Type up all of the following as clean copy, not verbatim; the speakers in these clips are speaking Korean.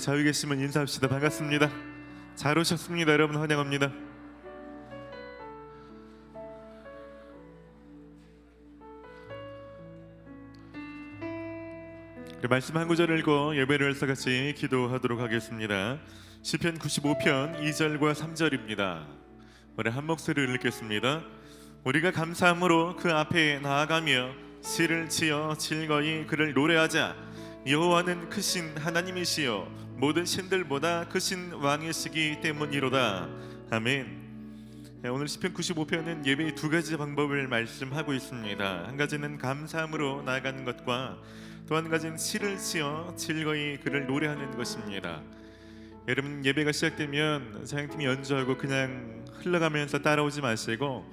자유 계시면 인사합시다. 반갑습니다. 잘 오셨습니다. 여러분 환영합니다. 말씀 한 구절 읽고 예배를 해서 같이 기도하도록 하겠습니다. 시편 95편 2절과 3절입니다. 우리 한 목소리를 읽겠습니다. 우리가 감사함으로 그 앞에 나아가며 시를 지어 즐거이 그를 노래하자. 여호와는 크신 하나님이시여 모든 신들보다 크신 왕이시기 때문이로다. 아멘. 오늘 시편 95편은 예배의 두 가지 방법을 말씀하고 있습니다. 한 가지는 감사함으로 나아가는 것과 또 한 가지는 시를 지어 즐거이 그를 노래하는 것입니다. 여러분, 예배가 시작되면 사역팀이 연주하고 그냥 흘러가면서 따라오지 마시고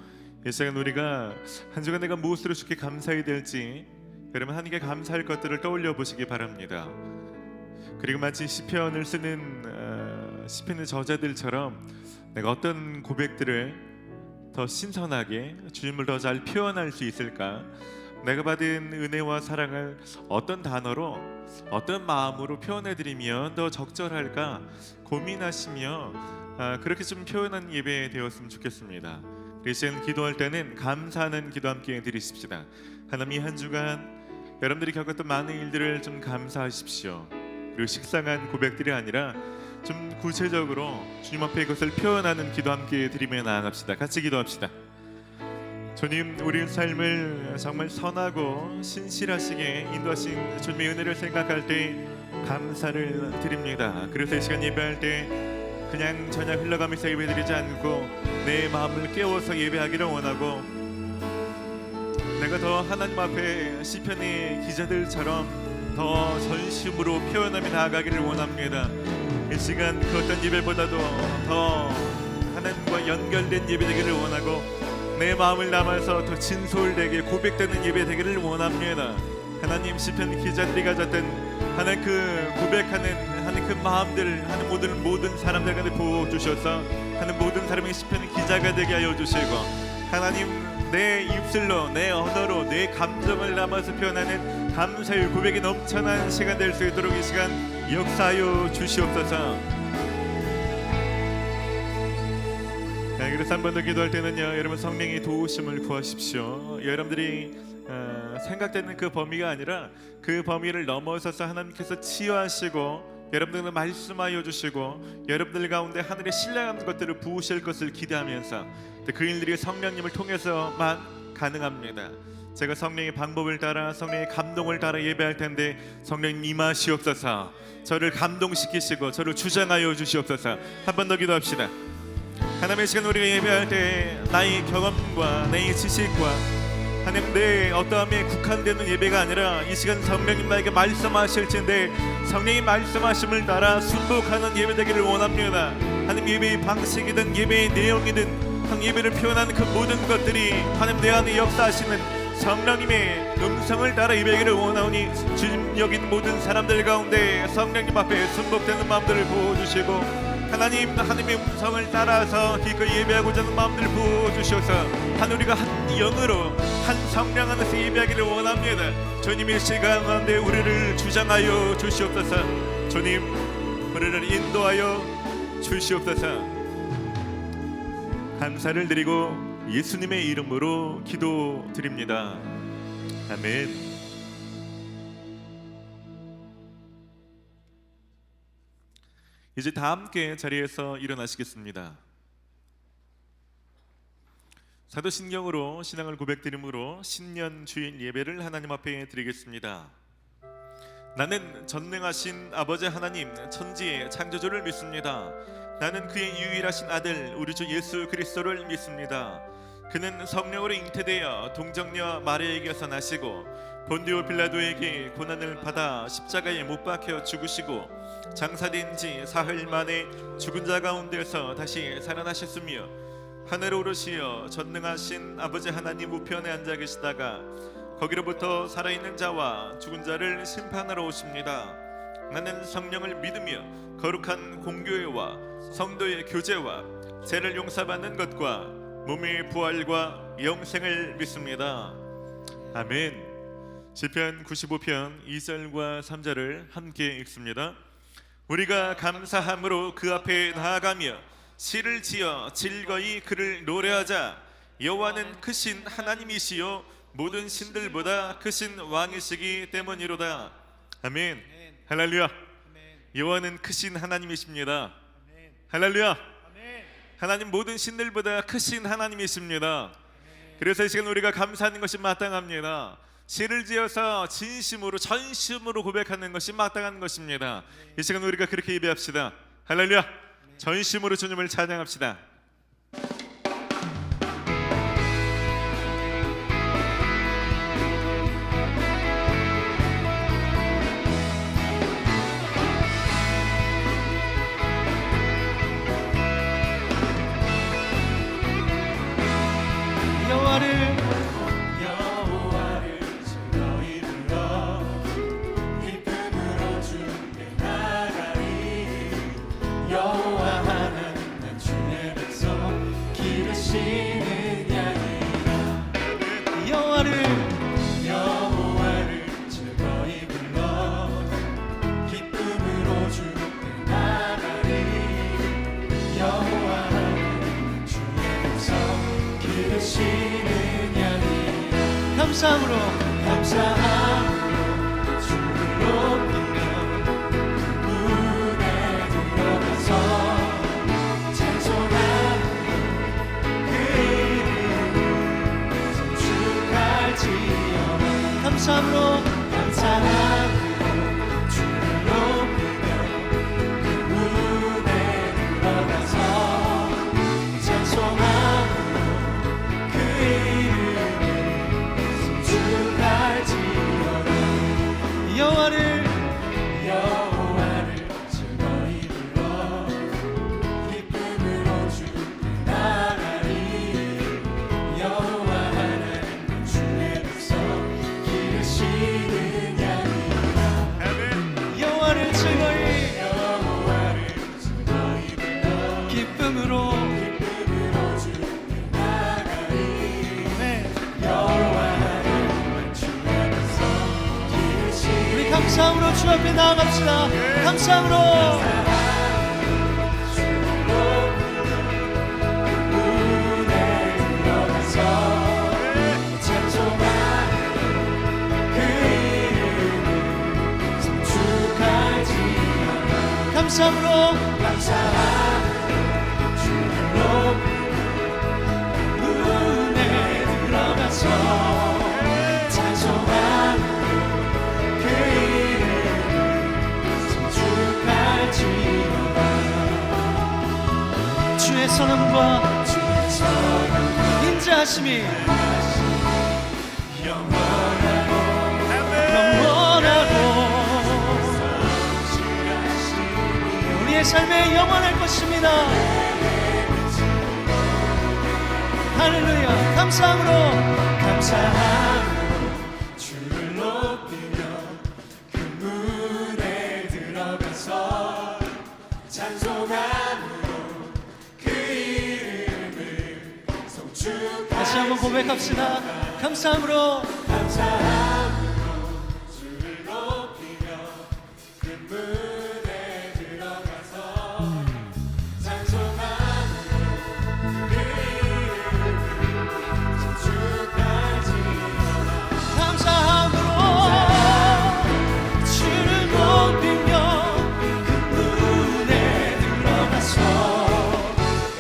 이 시간 우리가 한 주간 내가 무엇으로 주께 감사해야 될지 여러분 하나님께 감사할 것들을 떠올려 보시기 바랍니다. 그리고 마치 시편을 쓰는 시편의 저자들처럼 내가 어떤 고백들을 더 신선하게 주님을 더 잘 표현할 수 있을까, 내가 받은 은혜와 사랑을 어떤 단어로 어떤 마음으로 표현해드리면 더 적절할까 고민하시며 그렇게 좀 표현한 예배 되었으면 좋겠습니다. 그래서 기도할 때는 감사하는 기도 함께 드리십시다. 하나님, 한 주간 여러분들이 겪었던 많은 일들을 좀 감사하십시오. 그리고 식상한 고백들이 아니라 좀 구체적으로 주님 앞에 그것을 표현하는 기도 함께 드리며 나아갑시다. 같이 기도합시다. 주님, 우리의 삶을 정말 선하고 신실하시게 인도하신 주님의 은혜를 생각할 때 감사를 드립니다. 그래서 이 시간 예배할 때 그냥 저냥 흘러가면서 예배드리지 않고 내 마음을 깨워서 예배하기를 원하고, 내가 더 하나님 앞에 시편의 기자들처럼 더 전심으로 표현하며 나아가기를 원합니다. 이 시간 그 어떤 예배보다도 더 하나님과 연결된 예배 되기를 원하고, 내 마음을 담아서 더 진솔되게 고백되는 예배 되기를 원합니다. 하나님, 시편 기자들이 가졌던 하나님 그 고백하는 하나님 그 마음들 하나님 모든 사람들 가운데 부어주셔서 하나님 모든 사람이 시편 기자가 되게 하여 주시고, 하나님 내 입술로 내 언어로 내 감정을 담아서 표현하는 감사의 고백이 넘쳐난 시간 될 수 있도록 이 시간 역사하여 주시옵소서. 그래서 한 번 더 기도할 때는요, 여러분 성령의 도우심을 구하십시오. 여러분들이 생각되는 그 범위가 아니라 그 범위를 넘어서서 하나님께서 치유하시고 여러분들과 말씀하여 주시고 여러분들 가운데 하늘의 신령한 것들을 부으실 것을 기대하면서 그 일들이 성령님을 통해서만 가능합니다. 제가 성령의 방법을 따라 성령의 감동을 따라 예배할 텐데 성령님 임하시옵소서. 저를 감동시키시고 저를 주장하여 주시옵소서. 한 번 더 기도합시다. 하나님의 시간 우리가 예배할 때 나의 경험과 내 지식과 하나님 내 어떠함에 국한되는 예배가 아니라 이 시간 성령님 나에게 말씀하실진데 성령이 말씀하심을 따라 순복하는 예배 되기를 원합니다. 하나님, 예배의 방식이든 예배의 내용이든 한 예배를 표현하는 그 모든 것들이 하나님 내 안에 역사하시는 성령님의 음성을 따라 예배하기를 원하오니 주님 여기 있는 모든 사람들 가운데 성령님 앞에 순복되는 마음들을 부어주시고 하나님의 음성을 따라서 기꺼이 예배하고자 하는 마음들을 부어주셔서 우리가 한 영으로 한 성령 안에서 예배하기를 원합니다. 주님의 시간 가운데 우리를 주장하여 주시옵소서. 주님, 우리를 인도하여 주시옵소서. 감사를 드리고 예수님의 이름으로 기도드립니다. 아멘. 이제 다 함께 자리에서 일어나시겠습니다. 사도신경으로 신앙을 고백드림으로 신년 주일 예배를 하나님 앞에 드리겠습니다. 나는 전능하신 아버지 하나님 천지의 창조주를 믿습니다. 나는 그의 유일하신 아들 우리 주 예수 그리스도를 믿습니다. 그는 성령으로 잉태되어 동정녀 마리아에게서 나시고 본디오 빌라도에게 고난을 받아 십자가에 못 박혀 죽으시고 장사된 지 사흘 만에 죽은 자 가운데서 다시 살아나셨으며 하늘에 오르시어 전능하신 아버지 하나님 우편에 앉아 계시다가 거기로부터 살아있는 자와 죽은 자를 심판하러 오십니다. 나는 성령을 믿으며 거룩한 공교회와 성도의 교제와 죄를 용서받는 것과 몸의 부활과 영생을 믿습니다. 아멘. 시편 95편 2절과 3절을 함께 읽습니다. 우리가 감사함으로 그 앞에 나아가며 시를 지어 즐거이 그를 노래하자. 여호와는 크신 하나님이시요 모든 신들보다 크신 왕이시기 때문이로다. 아멘. 할렐루야. 여호와는 크신 하나님이십니다. 할렐루야. 하나님 모든 신들보다 크신 하나님이십니다. 그래서 이 시간 우리가 감사하는 것이 마땅합니다. 시를 지어서 진심으로 전심으로 고백하는 것이 마땅한 것입니다. 이 시간 우리가 그렇게 예배합시다. 할렐루야. 전심으로 주님을 찬양합시다. 여호와를 즐거이 불러 기쁨으로 주께 나가리. 여호와 하나님 난 주의 백성 기르시는 양이라. 여호와를 즐거이 불러 기쁨으로 주께 나가리. 여호와 하나님 주의 백성 기르시는 양이라. 감사함으로 주를 높이며 문에 들어가서 찬송하며 그 이름을 송축할지어다. 감사함으로 주를 높이며 그 문에 들어가서 찬송하며 그 이름을 송축할지어다. 여호와를 즐거이 불러 기쁨으로 주께 나가리. 여호와 하나님 주의 백성 기르시는 양이라. 여호와를 즐거이 불러 기쁨으로 주께 나가리. 네. 여호와 하나님 주의 백성 기르시는 우리 감사함으로 주 앞에 나아갑시다. 감사함으로 문에 들어가서 찬송하며 그 이름을 송축할지어다. 감사함으로 주를 높이며 문에 들어가서 찬송하며 그 이름을 송축할지어다. 주의 선함과 인자하심이 영원하고 영원하고 우리의 삶에 영원할 것입니다. 할렐루야. 감사함으로 주를 높이며 그 문에 들어가서 찬송함으로 그 이름을 송축할지어다. 다시 한번 고백합시다. 감사함으로 주를 높이며 그 문에 들어가서 찬송함으로 그 이름을 송축할지어다. 감사함으로 주를 높이며 그 문에 들어가서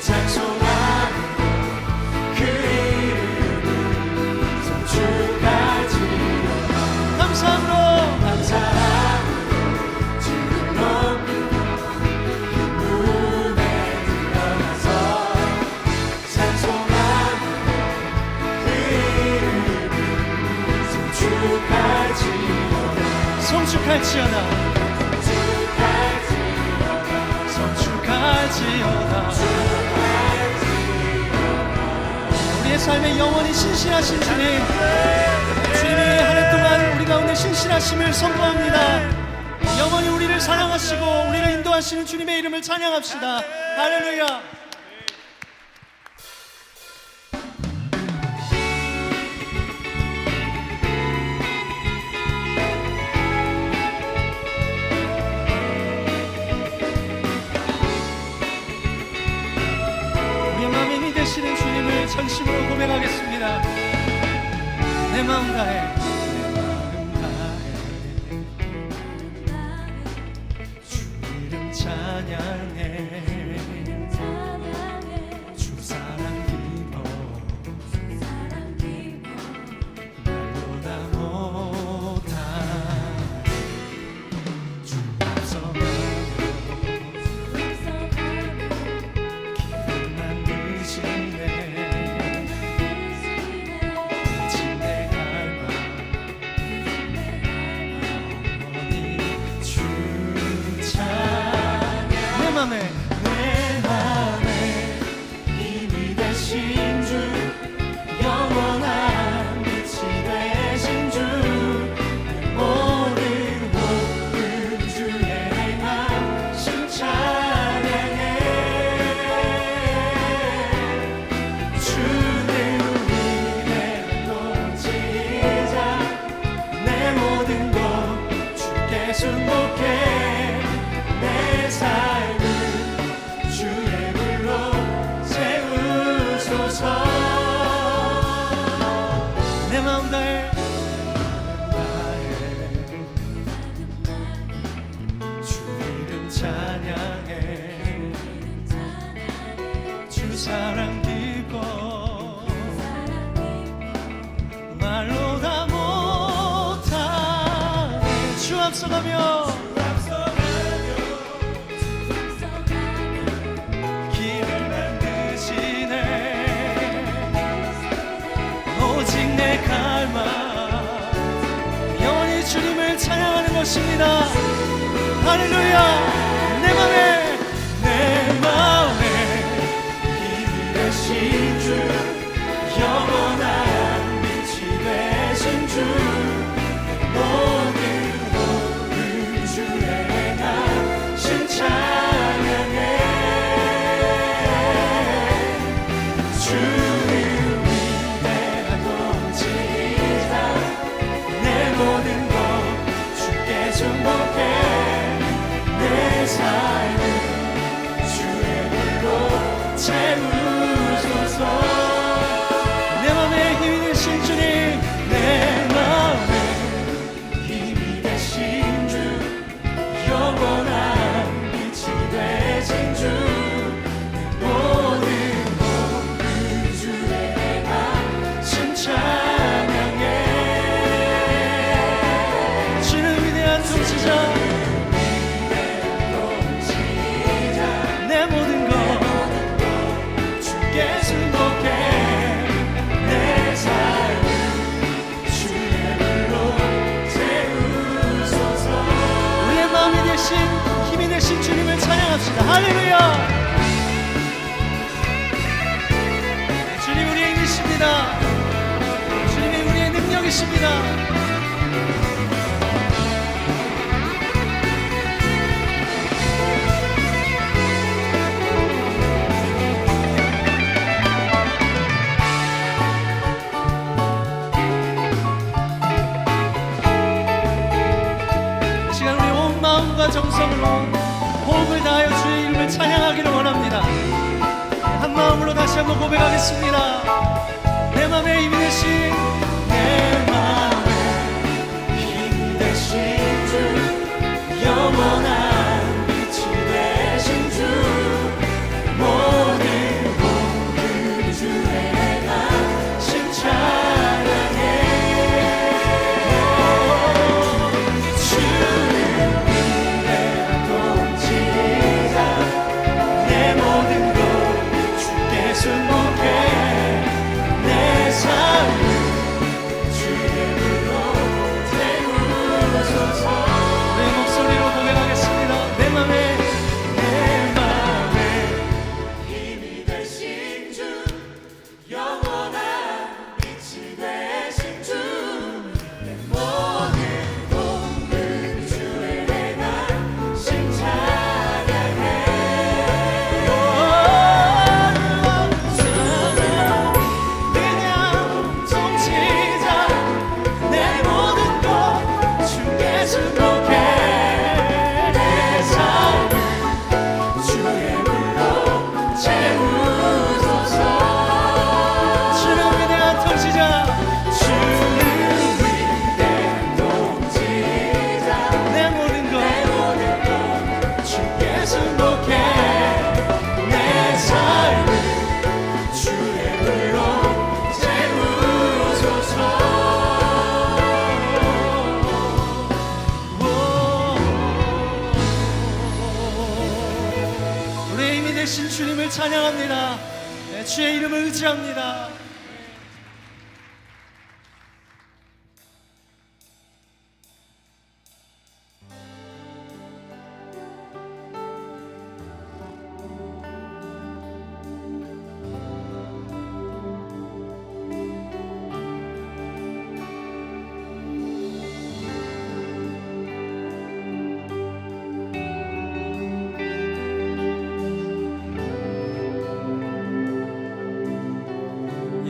찬송함으로 그 이름을 송축할지어다. 감사함으로 주를 높이며 그 문에 들어가서 찬송함으로 그 이름을 송축할지어다. 성축할지어다. 우리의 삶에 영원히 신실하신 주님, 주님이 한 해 동안 우리 가운데 신실하심을 선포합니다. 영원히 우리를 사랑하시고 우리를 인도하시는 주님의 이름을 찬양합시다. 할렐루야. 전심으로 고백하겠습니다. 내 마음 다해 주 이름 찬양해 주 사랑 기뻐 말로 다 못하네 주 앞서가며 길을 만드시네 오직 내 갈망 영원히 주 찬양 내 맘에 힘이 되신 주 영원한 빛이 되신 주 모든 모든 주의 행하심 찬양해 주는 우리의 동지이자 내 모든 것 주께 순복해 내 삶을 주의 불로 채우소서 내 마음 다해 주 이름 찬양해 주 사랑 기뻐 말로 다 못하네 주 앞서가며 길을 만드시네 오직 내 갈망 영원히 주님을 찬양하는 것입니다. 할렐루야 내 맘에 힘이 되신 주 영원한 빛이 되신 주 모든 주의 행하심 찬양해 주는 위대한 동지이자 내 모든 것 주께 순복해 내 삶을 주의 불로 채우소서 내 맘에 힘이 되신 주님 내 마음에 힘이 되신 주 영원한 빛이 되신 주 모든 주의 행하심 찬양해 주는 위대한 통치자 동지이자 내 모든 것 주께 순복해 내 삶을 주의 불로 채우소서 우리의 마음이 되신 힘이 되신 주님을 찬양합시다. 할렐루야 주님 우리의 힘이십니다. 주님이 우리의 능력이십니다. 이 시간 우리 온 마음과 정성으로 호흡을 다하여 주의 이름을 찬양하기를 원합니다. 한 마음으로 다시 한번 고백하겠습니다. 내 맘에 힘이 되신 내 마음에 힘 되신 주 영원한 빛이 되신 주 모든 주의 행하심 찬양해 주는 위대한 동지이자 내 모든 것 주께 순복해 내 삶을 승복해 내 삶을 주의 불로 채우소서. 우리의 힘이 되신 주님을 찬양합니다. 네, 주의 이름을 의지합니다.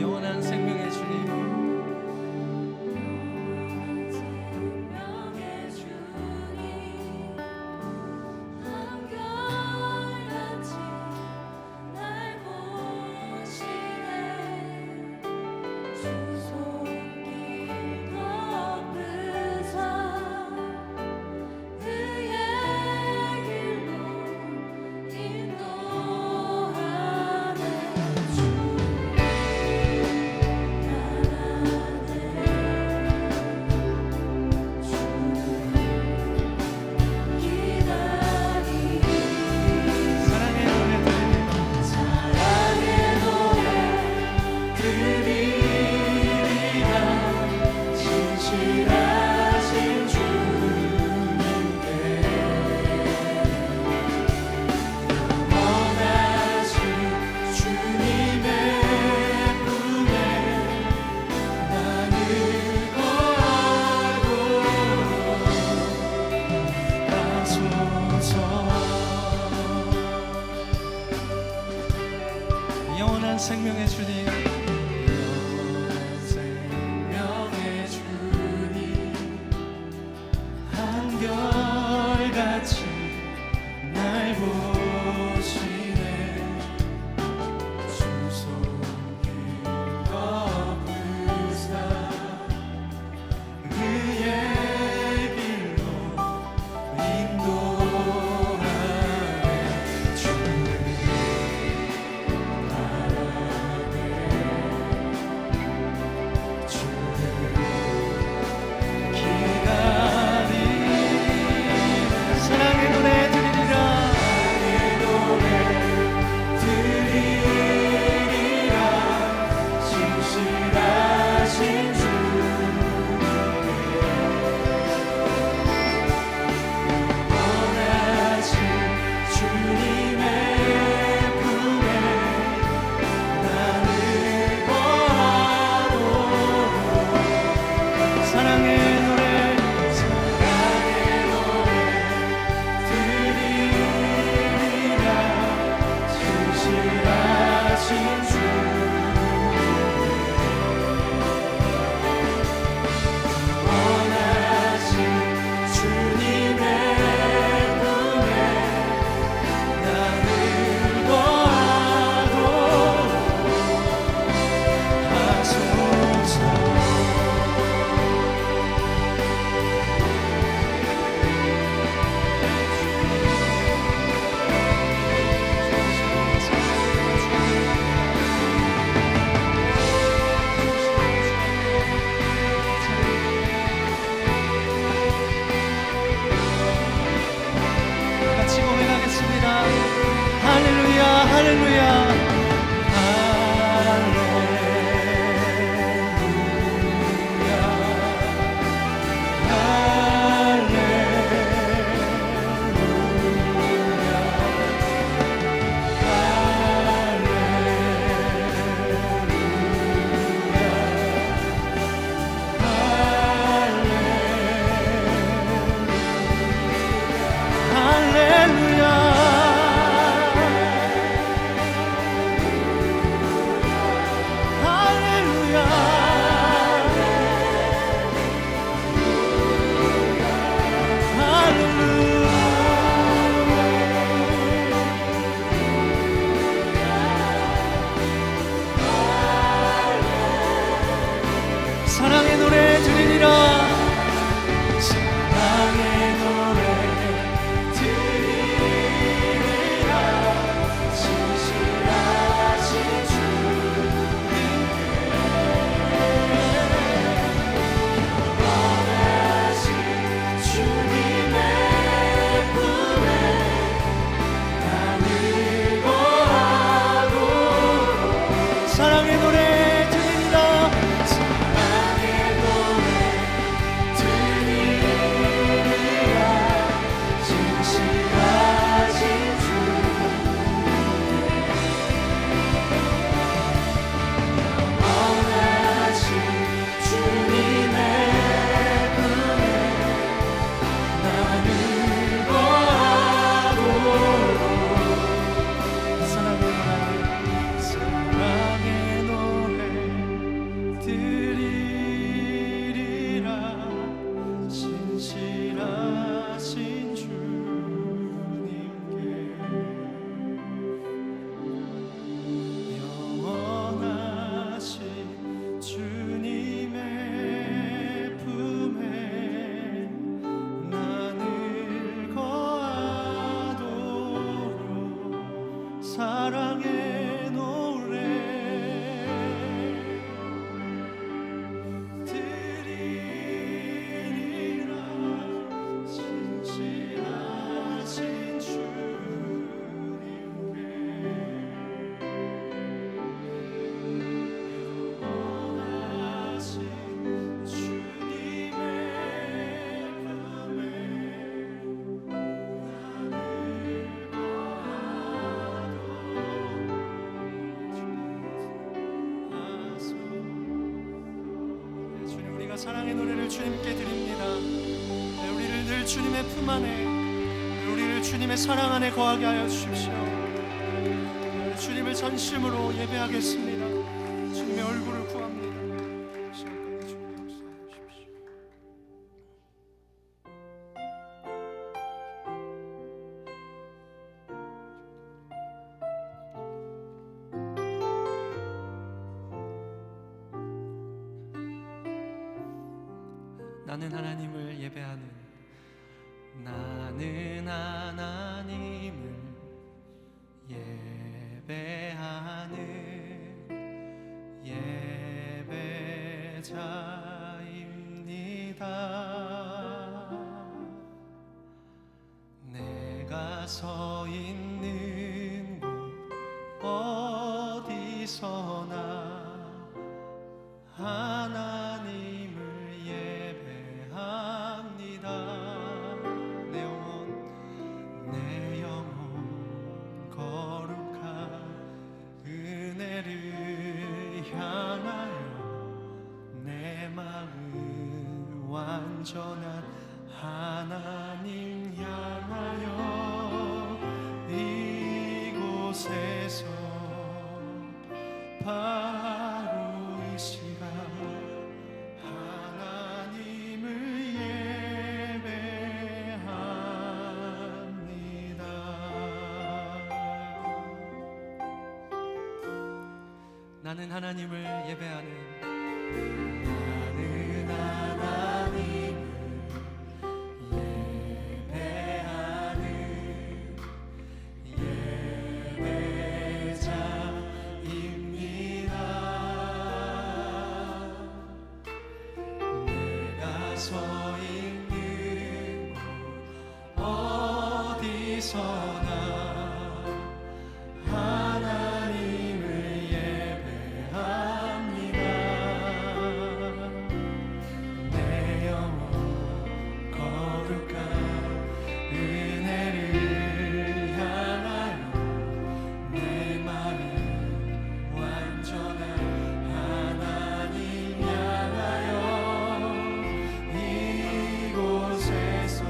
영원한 생명의 주님, 생명의 주님 한결같이 날 보시네. 주 손길 덮으사 그의 길로 인도하네. 주 사랑의 노래 드립니다. 사랑의 노래 드리리라. 진실하신 주님께 영원하신 주님의 품에 나를 거하고 가소서. 영원한 생명의 주님, 생명의 주님 한결같이 날 보시네. 주 손길 덮으사 그의 길로 인도하네. 주를 사랑의 노래 드리리라. 진실하신 주님께 원하신 주님의 품에 나를 거하고 사랑의 노래 드리리라. 진실하신 원하신 주님의 품에 나를 거하고 하소서. 같이 고백하겠습니다. 할렐루야, 할렐루야. 할렐루야. 사랑의 노래 드리리라 진실하신 주님께 원하신 주님의 품에 주님, 우리가 사랑의 노래를 주님께 드립니다. 네, 우리를 늘 주님의 품 안에, 우리를 주님의 사랑 안에 거하게 하여 주십시오. 네, 주님을 전심으로 예배하겠습니다. 주님의 얼굴을 구합니다. 시간까지 주님 역사해 주십시오. 나는 하나님을 예배하는, 나는 하나님을 예배하는 예배자입니다. 내가 서 있는 곳 어디서나 하나님을 예배합니다. 내 영혼 거룩한 은혜를 향하여 내 마음 완전한 하나님 향하여 이곳에서 바로 이 시간 하나님을 예배합니다. 나는 하나님을 예배하는, 나는 하나님을 예배하는 예배자입니다. 내가 서 있는 곳 어디서나 하나님을 예배합니다. 내 영혼 거룩한 은혜를 향하여 내 마음 완전한 하나님 향하여 이곳에서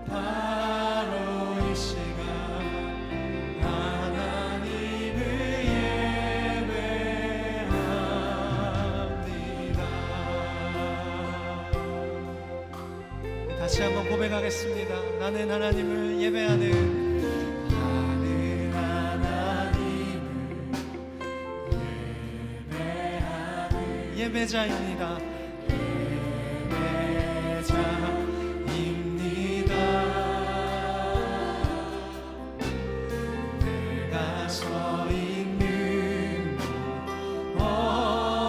바로 이 시간 하나님을 예배합니다. 다시 한번 고백하겠습니다. 나는 하나님을 예배하는, 나는 하나님을 예배하는 예배자입니다. 예배자입니다. 내가 서 있는 곳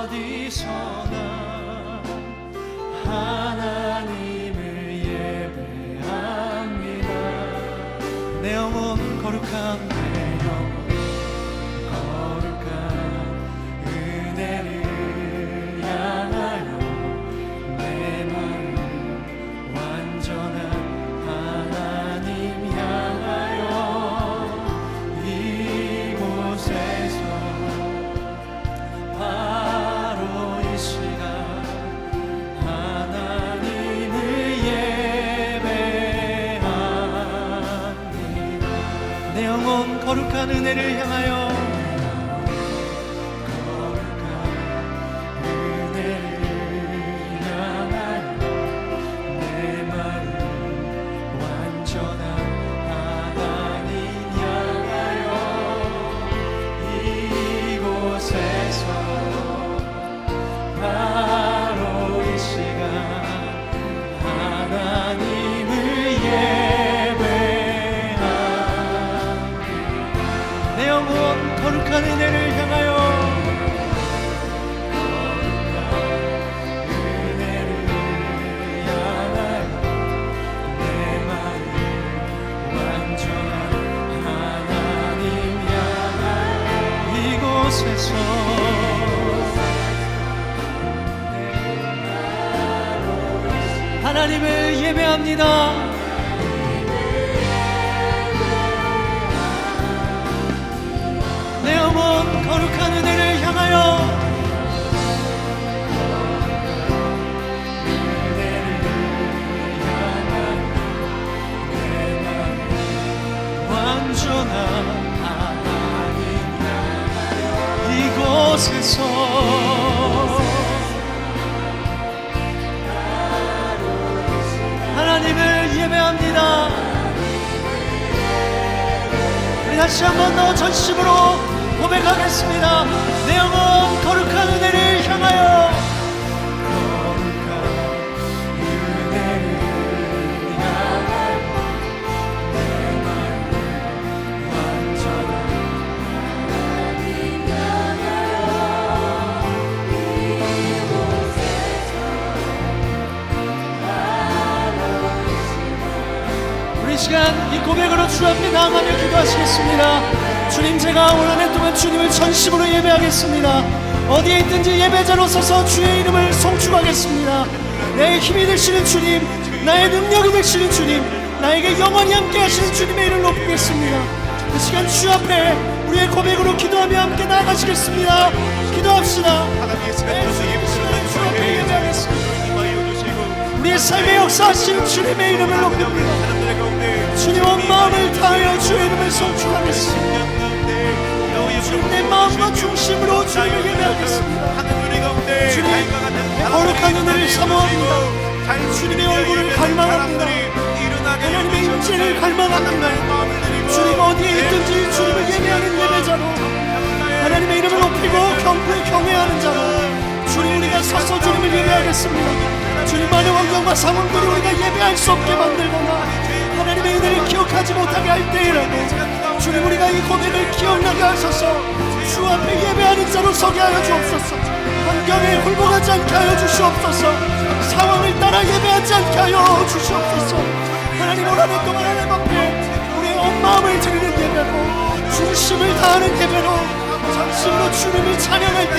어디서나 하나님을 예배합니다. 내 영혼 거룩한, 내 영혼 거룩한 은혜를 향하여 내 마음 완전한 하나님 향하여 이곳에서 바로 이 시간 하나님을 예배합니다. 내 영혼 거룩한 은혜를 향하여, 거룩한 은혜를 향하여 내 마음 완전한 하나님 향하여 이곳에서 바로 이 시간 하나님을 예배합니다. 거룩한 은혜를 향하여 하나님을 예배합니다. 내 영혼 거룩한 은혜를 향하여 완전한 이곳에서 하나님을 예배합니다. 우리 다시 한번 더 전심으로 고백하겠습니다. 내 영혼 거룩한 은혜를 향하여 이 시간 이 고백으로 주 앞에 나아가며 기도하시겠습니다. 주님, 제가 올 한 해 동안 주님을 전심으로 예배하겠습니다. 어디에 있든지 예배자로 서서 주의 이름을 송축하겠습니다. 내 힘이 되시는 주님, 나의 능력이 되시는 주님, 나에게 영원히 함께 하시는 주님의 이름을 높이겠습니다. 이 시간 주 앞에 우리의 고백으로 기도하며 함께 나아가시겠습니다. 기도합시다. 주 앞에 예배하겠습니다. 우리의 삶의 역사하시는 주님의 이름을 높입니다. 주님, 온 마음을 다하여 주의 이름을 송축하겠습니다. 주님, 내 마음과 중심으로 주님을 예배하겠습니다. 주님, 거룩한 은혜를 사모합니다. 주님의 얼굴을 갈망합니다. 하나님의 임재를 갈망합니다. 주님, 어디에 있든지 주님을 예배하는 예배자로, 하나님의 이름을 높이고 경외하는 자로 주님, 우리가 서서 주님을 예배하겠습니다. 주님, 많은 환경과 상황들이 우리가 예배할 수 없게 만들거나 하나님의 은혜를 기억하지 못하게 할 때에라도 주님, 우리가 이 고백을 기억나게 하셔서 주 앞에 예배하는 자로 서게 하여 주옵소서. 환경에 굴복하지 않게 하여 주시옵소서. 상황을 따라 예배하지 않게 하여 주시옵소서. 하나님, 올 한 해 동안 하나님 앞에 우리의 온 마음을 드리는 예배로, 중심을 다하는 예배로, 전심으로 주님을 찬양할 때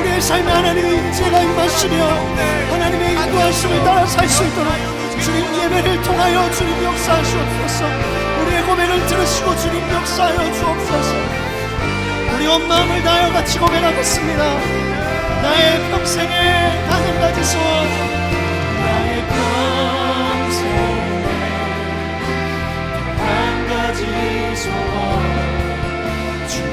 우리의 삶에 하나님의 임재가 임하시며 하나님의 인도하심을 따라 살 수 있도록 주님 예배를 통하여 주님 역사하시옵소서. 우리의 고백을 들으시고 주님 역사하여 주옵소서. 우리 온 마음을 다하여 같이 고백하겠습니다. 나의 평생에 단 한 가지 소원, 나의 평생에 단 한 가지 소원, 주의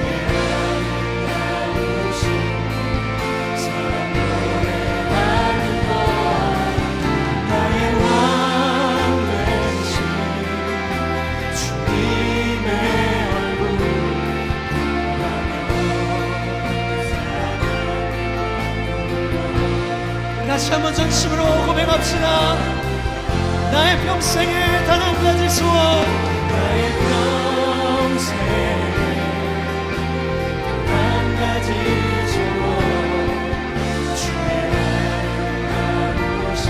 다시 한번 전심으로 고백합시다. 나의 평생에 단 한 가지 소원, 나의 평생에 단 한 가지 소원, 주의 나누신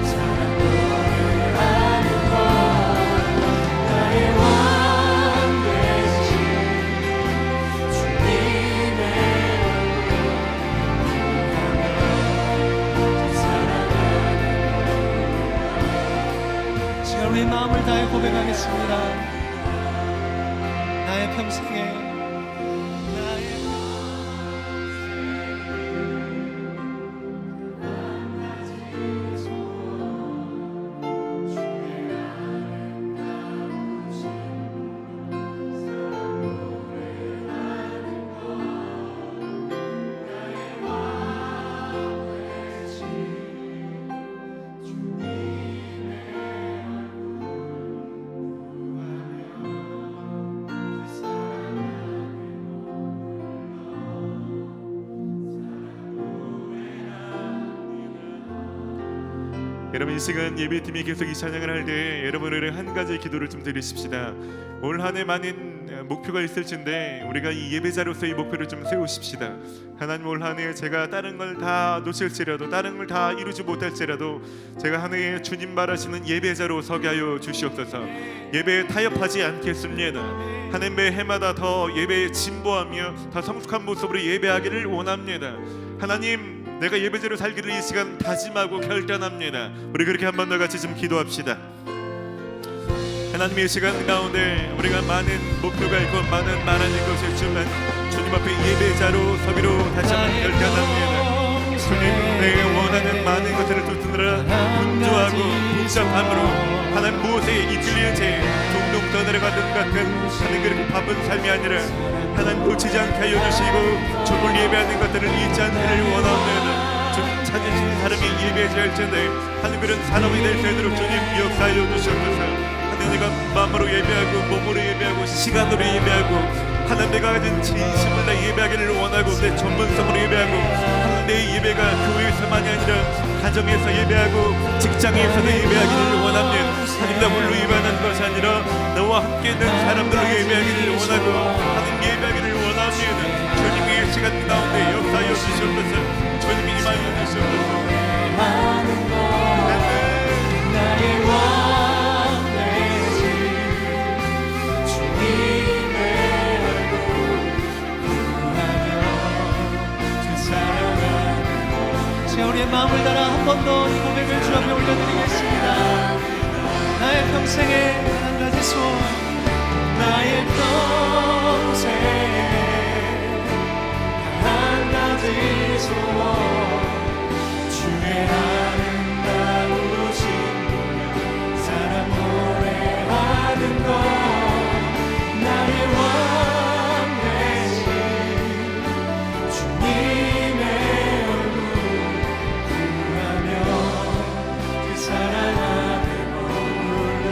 사랑 노래하는 것, 나의 왕 되신 주님의 우리의 마음을 다해 고백하겠습니다. 나의 평생에 여러분 이 시간 예배팀이 계속 이 찬양을 할 때 여러분을 한 가지 기도를 좀 드리십시다. 올 한 해 많은 목표가 있을진데 우리가 이 예배자로서 이 목표를 좀 세우십시다. 하나님 올 한 해 제가 다른 걸 다 놓칠지라도 다른 걸 다 이루지 못할지라도 제가 한 해에 주님 말하시는 예배자로 서게 하여 주시옵소서. 예배에 타협하지 않겠습니다. 하나님 매 해마다 더 예배에 진보하며 더 성숙한 모습으로 예배하기를 원합니다. 하나님 내가 예배자로 살기를 이 시간 다짐하고 결단합니다. 우리 그렇게 한 번 더 같이 좀 기도합시다. 하나님의 시간 가운데 우리가 많은 목표가 있고 많은 말하는 것이 있지만 주님 앞에 예배자로 서기로 다시 한번 결단합니다. 주님 내가 원하는 많은 것들을 쫓느라 분주하고 복잡함으로 하나님 무엇에 이끌리는 채 동동 떠내려가는 같은 하나님 그렇게 바쁜 삶이 아니라 하나님 놓치지 않게 하여 주시고 주를 예배하는 것들을 잊지 않기를 원합니다. 주님 찾으신 사람이 예배자일텐데 하나님 그런 사람이 될 수 있도록 주님 역사하여 주시옵소서. 하나님 내가 마음으로 예배하고 몸으로 예배하고 시간으로 예배하고 하나님 내가 가진 진심을 다 예배하기를 원하고 내 전문성으로 예배하고 하나님 내 예배가 교회에서만이 아니라 가정에서 예배하고 직장에서도 예배하기를 원합니다. 하나님 나 홀로 예배하는 것이 아니라 너와 함께 있는 사람들로 예배하기를 원하고 하나님 예배하기를 원합니다. 주님의 시간 가운데 역사하여 주시옵소서. 주님이 임하여 주시옵소서. 나의 왕 되시 주님의 얼굴 구하며 주 사랑하는 자, 우리의 마음을 따라 한 번 더 이 고백을 주 앞에 올려드리겠습니다. 나의 평생에 한 가지 소원, 나의 평생에 한 가지 소원 주의 아름다우신 분 사랑 노래하는 것 나의 왕 되신 주님의 얼굴 구하며 그 사랑 앞에 머물러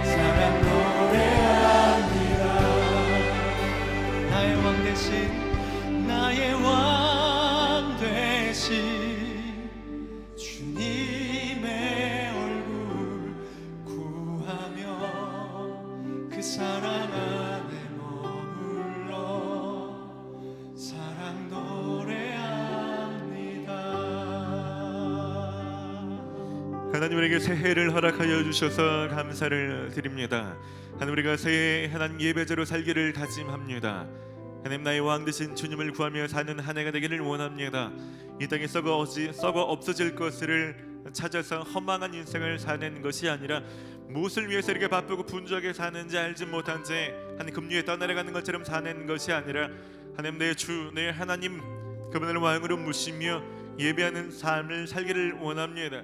사랑 노래합니다. 나의 왕 대신 나의 왕 되신 주님의 얼굴 구하며 그 사랑 안에 머물러 사랑 노래합니다. 하나님 우리에게 새해를 허락하여 주셔서 감사를 드립니다. 하나님 우리가 새해 하나님 예배자로 살기를 다짐합니다. 하나님 나의 왕 되신 주님을 구하며 사는 한 해가 되기를 원합니다. 이 땅에 썩어 없어질 것을 찾아서 허망한 인생을 사는 것이 아니라 무엇을 위해서 이렇게 바쁘고 분주하게 사는지 알지 못한 채 하나님 금리에 떠내려가는 것처럼 사는 것이 아니라 하나님 내 주 내 하나님 그분을 왕으로 모시며 예배하는 삶을 살기를 원합니다.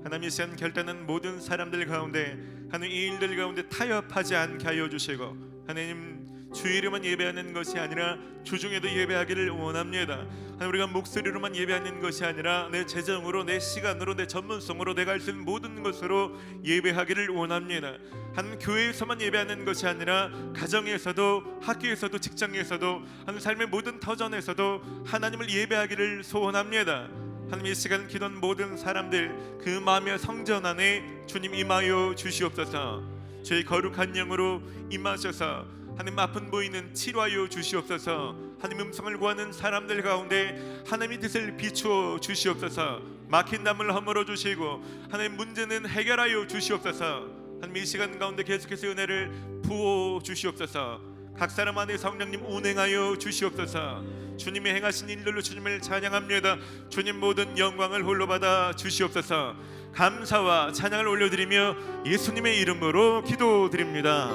하나님 이 시간 결단한 모든 사람들 가운데 하나님 이 일들 가운데 타협하지 않게 하여 주시고 하나님 주 이름만 예배하는 것이 아니라 주중에도 예배하기를 원합니다. 하나님 우리가 목소리로만 예배하는 것이 아니라 내 재정으로 내 시간으로 내 전문성으로 내가 할 수 있는 모든 것으로 예배하기를 원합니다. 하나님 교회에서만 예배하는 것이 아니라 가정에서도 학교에서도 직장에서도 하나님 삶의 모든 터전에서도 하나님을 예배하기를 소원합니다. 하나님 이 시간 기도한 모든 사람들 그 마음의 성전 안에 주님 임하여 주시옵소서. 저희 거룩한 영으로 임하셔서 하나님 아픈 보이는 치료하여 주시옵소서. 하나님 음성을 구하는 사람들 가운데 하나님의 뜻을 비추어 주시옵소서. 막힌 담을 허물어 주시고 하나님 문제는 해결하여 주시옵소서. 하나님 이 시간 가운데 계속해서 은혜를 부어 주시옵소서. 각 사람 안에 성령님 운행하여 주시옵소서. 주님이 행하신 일들로 주님을 찬양합니다. 주님 모든 영광을 홀로 받아 주시옵소서. 감사와 찬양을 올려드리며 예수님의 이름으로 기도드립니다.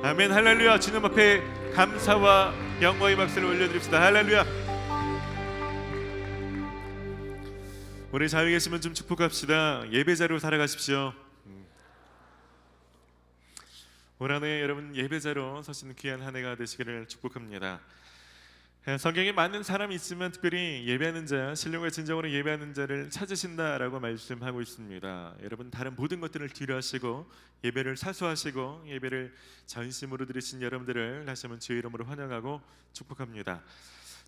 아멘. 할렐루야. 주님 앞에 감사와 영광의 박수를 올려드립시다. 할렐루야. 우리 자유에 계시면 좀 축복합시다. 예배자로 살아가십시오. 올 한 해 여러분 예배자로 서시는 귀한 한 해가 되시기를 축복합니다. 성경에 많은 사람이 있으면 특별히 예배하는 자, 신령과 진정으로 예배하는 자를 찾으신다라고 말씀하고 있습니다. 여러분 다른 모든 것들을 뒤로 하시고 예배를 사수하시고 예배를 전심으로 드리신 여러분들을 다시 한번 주의 이름으로 환영하고 축복합니다.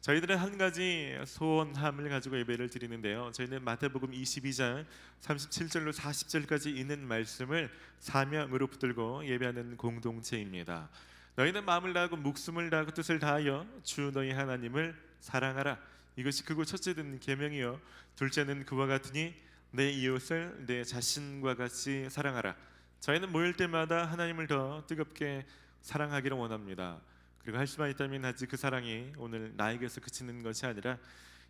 저희들은 한 가지 소원함을 가지고 예배를 드리는데요. 저희는 마태복음 22장 37절로 40절까지 있는 말씀을 사명으로 붙들고 예배하는 공동체입니다. 너희는 마음을 다하고 목숨을 다하고 뜻을 다하여 주 너희 하나님을 사랑하라. 이것이 크고 첫째는 계명이요 둘째는 그와 같으니 내 이웃을 내 자신과 같이 사랑하라. 저희는 모일 때마다 하나님을 더 뜨겁게 사랑하기를 원합니다. 그리고 할 수만 있다면 하지 그 사랑이 오늘 나에게서 그치는 것이 아니라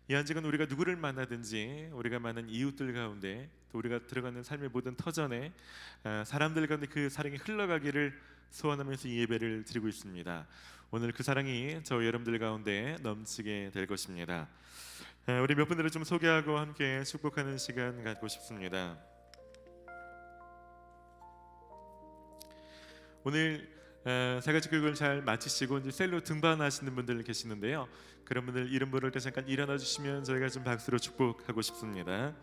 이 한직은 우리가 누구를 만나든지 우리가 많은 이웃들 가운데 또 우리가 들어가는 삶의 모든 터전에 사람들 가운데 그 사랑이 흘러가기를 소원하면서 이 예배를 드리고 있습니다. 오늘 그 사랑이 저 여러분들 가운데 넘치게 될 것입니다. 우리 몇 분들을 좀 소개하고 함께 축복하는 시간 갖고 싶습니다. 오늘 세 가지 교육을 잘 마치시고 이제 셀로 등반하시는 분들 계시는데요. 그런 분들 이름 부를 때 잠깐 일어나 주시면 저희가 좀 박수로 축복하고 싶습니다.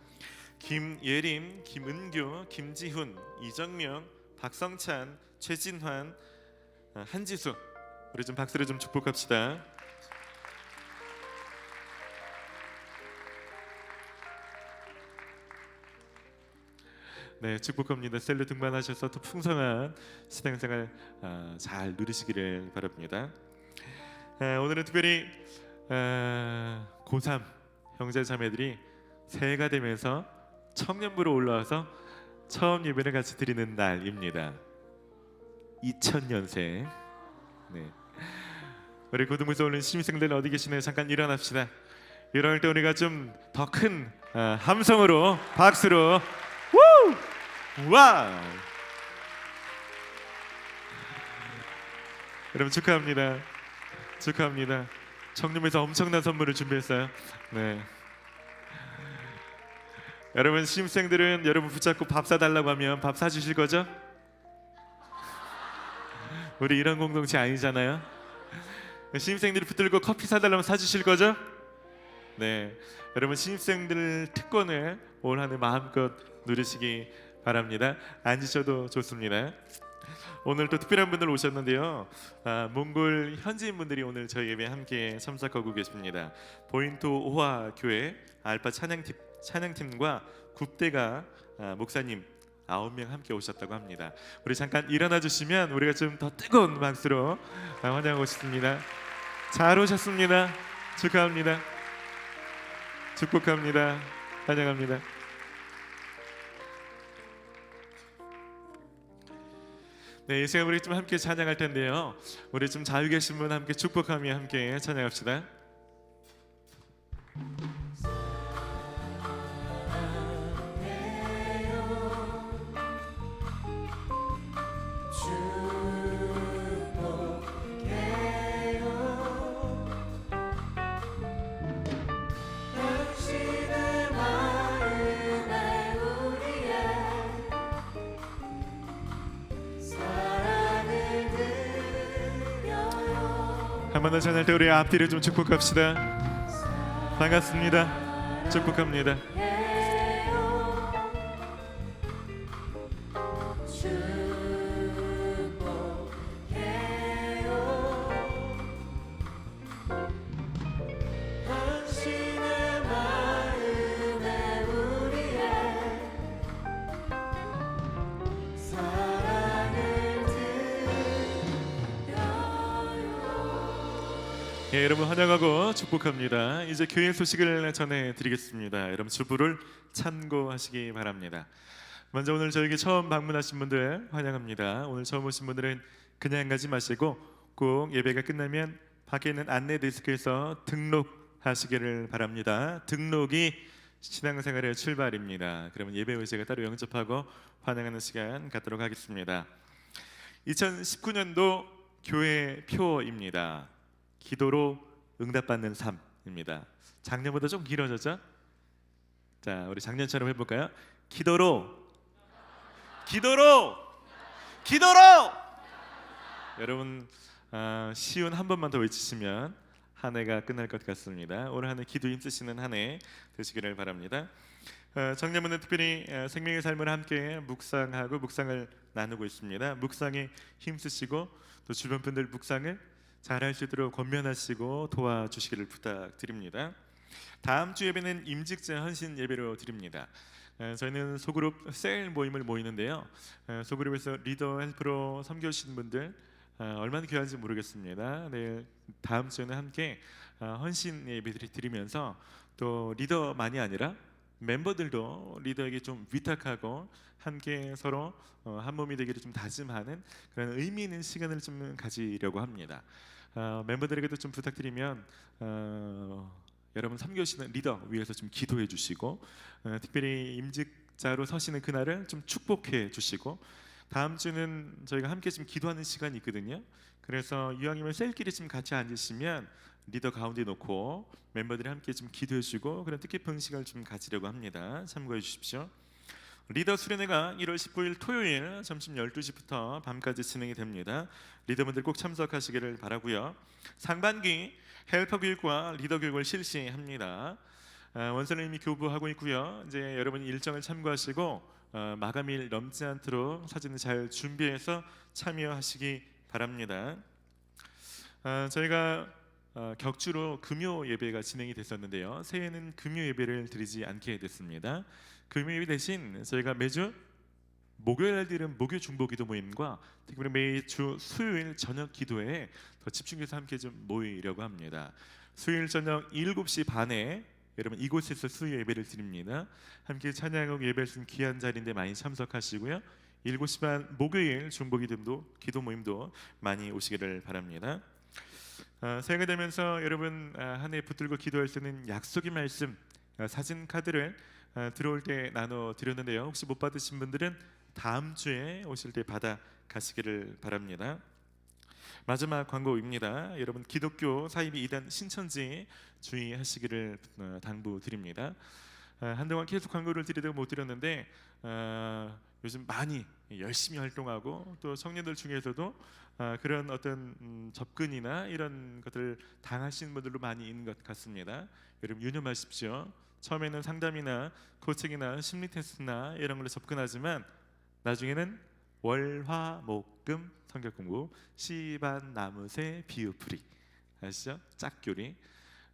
김예림, 김은규, 김지훈, 이정명, 박성찬, 최진환, 한지수, 우리 좀 박수로 좀 축복합시다. 네, 축복합니다. 셀로 등반하셔서 더 풍성한 신앙생활 잘 누리시기를 바랍니다. 오늘은 특별히 고3 형제 자매들이 새해가 되면서 청년부로 올라와서 처음 예배를 같이 드리는 날입니다. 2000년생. 네. 우리 고등부에서 오는 신입생들 어디 계시나요? 잠깐 일어납시다. 이럴 때 우리가 좀 더 큰 함성으로 박수로 우! 와! 여러분 축하합니다. 축하합니다. 청렴에서 엄청난 선물을 준비했어요. 네. 여러분 신입생들은 여러분 붙잡고 밥 사달라고 하면 밥 사주실 거죠? 우리 이런 공동체 아니잖아요. 신입생들이 붙들고 커피 사달라면 사주실 거죠? 네. 여러분 신입생들 특권을 올 한 해 마음껏 누리시기 바랍니다. 앉으셔도 좋습니다. 오늘 또 특별한 분들 오셨는데요. 몽골 현지인 분들이 오늘 저희 예배에 함께 참석하고 계십니다. 보인토 오화 교회 알파 찬양팀과 굽대가 목사님 9명 함께 오셨다고 합니다. 우리 잠깐 일어나 주시면 우리가 좀 더 뜨거운 박수로 환영하고 싶습니다. 잘 오셨습니다. 축하합니다. 축복합니다. 환영합니다. 네, 이 시간 우리 좀 함께 찬양할 텐데요. 우리 좀 자유 계신 분 함께 축복하며 함께 찬양합시다. 당신의 마음에 우리의 사랑을 드려요. 한 번 더 찬양할 때 우리 앞뒤를 좀 축복합시다. 반갑습니다. 축복합니다. 당신의 마음에 우리의 사랑을 드려요. 예, 여러분 환영하고 축복합니다. 이제 교회 소식을 전해드리겠습니다. 여러분 주부를 참고하시기 바랍니다. 먼저 오늘 저에게 처음 방문하신 분들 환영합니다. 오늘 처음 오신 분들은 그냥 가지 마시고 꼭 예배가 끝나면 밖에 있는 안내 데스크에서 등록하시기를 바랍니다. 등록이 신앙생활의 출발입니다. 그러면 예배 후에 제가 따로 영접하고 환영하는 시간 갖도록 하겠습니다. 2019년도 교회 표입니다. 기도로 응답받는 삶입니다. 작년보다 좀 길어졌죠? 자, 우리 작년처럼 해볼까요? 기도로 여러분 시운 한 번만 더 외치시면 한 해가 끝날 것 같습니다. 올 한 해 기도 힘쓰시는 한 해 되시기를 바랍니다. 작년에는 특별히 생명의 삶을 함께 묵상하고 묵상을 나누고 있습니다. 묵상에 힘쓰시고 또 주변 분들 묵상을 잘할 수 있도록 권면하시고 도와주시기를 부탁드립니다. 다음 주 예배는 임직자 헌신 예배로 드립니다. 저희는 소그룹 셀 모임을 모이는데요. 소그룹에서 리더 헬프로 섬겨주시는 분들 얼마나 귀한지 모르겠습니다. 네, 다음 주에는 함께 헌신 예배들이 드리면서 또 리더만이 아니라 멤버들도 리더에게 좀 위탁하고 함께 서로 한 몸이 되기를 좀 다짐하는 그런 의미 있는 시간을 좀 가지려고 합니다. 멤버들에게도 좀 부탁드리면 여러분 섬겨주시는 리더 위해서 좀 기도해 주시고 특별히 임직자로 서시는 그날을 좀 축복해 주시고 다음 주는 저희가 함께 좀 기도하는 시간이 있거든요. 그래서 이왕이면 셀끼리 좀 같이 앉으시면 리더 가운데 놓고 멤버들이 함께 좀 기도해 주시고 그런 뜻깊은 시간을 좀 가지려고 합니다. 참고해 주십시오. 리더 수련회가 1월 19일 토요일 점심 12시부터 밤까지 진행이 됩니다. 리더분들 꼭 참석하시기를 바라고요. 상반기 헬퍼 교육과 리더 교육을 실시합니다. 원서는 이미 교부하고 있고요. 이제 여러분이 일정을 참고하시고 마감일 넘지 않도록 사진을 잘 준비해서 참여하시기 바랍니다. 저희가 격주로 금요 예배가 진행이 됐었는데요. 새해에는 금요 예배를 드리지 않게 됐습니다. 금요 예배 대신 저희가 매주 목요일 드리는 목요 중보 기도 모임과 특별히 매주 수요일 저녁 기도에 더 집중해서 함께 좀 모이려고 합니다. 수요일 저녁 7시 반에 여러분 이곳에서 수요 예배를 드립니다. 함께 찬양하고 예배할 수 있는 귀한 자리인데 많이 참석하시고요. 7시 반 목요일 중보 기도 모임도 많이 오시기를 바랍니다. 새해가 되면서 여러분 한 해 붙들고 기도할 수 있는 약속의 말씀 사진 카드를 들어올 때 나눠 드렸는데요. 혹시 못 받으신 분들은 다음 주에 오실 때 받아 가시기를 바랍니다. 마지막 광고입니다. 여러분 기독교 사이비 이단 신천지 주의하시기를 당부드립니다. 한동안 계속 광고를 드리다가 못 드렸는데 요즘 많이 열심히 활동하고 또 청년들 중에서도 그런 어떤 접근이나 이런 것들을 당하시는 분들도 많이 있는 것 같습니다. 여러분 유념하십시오. 처음에는 상담이나 코칭이나 심리 테스트나 이런 걸로 접근하지만 나중에는 월화목금 성경 공부 시반 나무새 비유풀이 아시죠? 짝교리.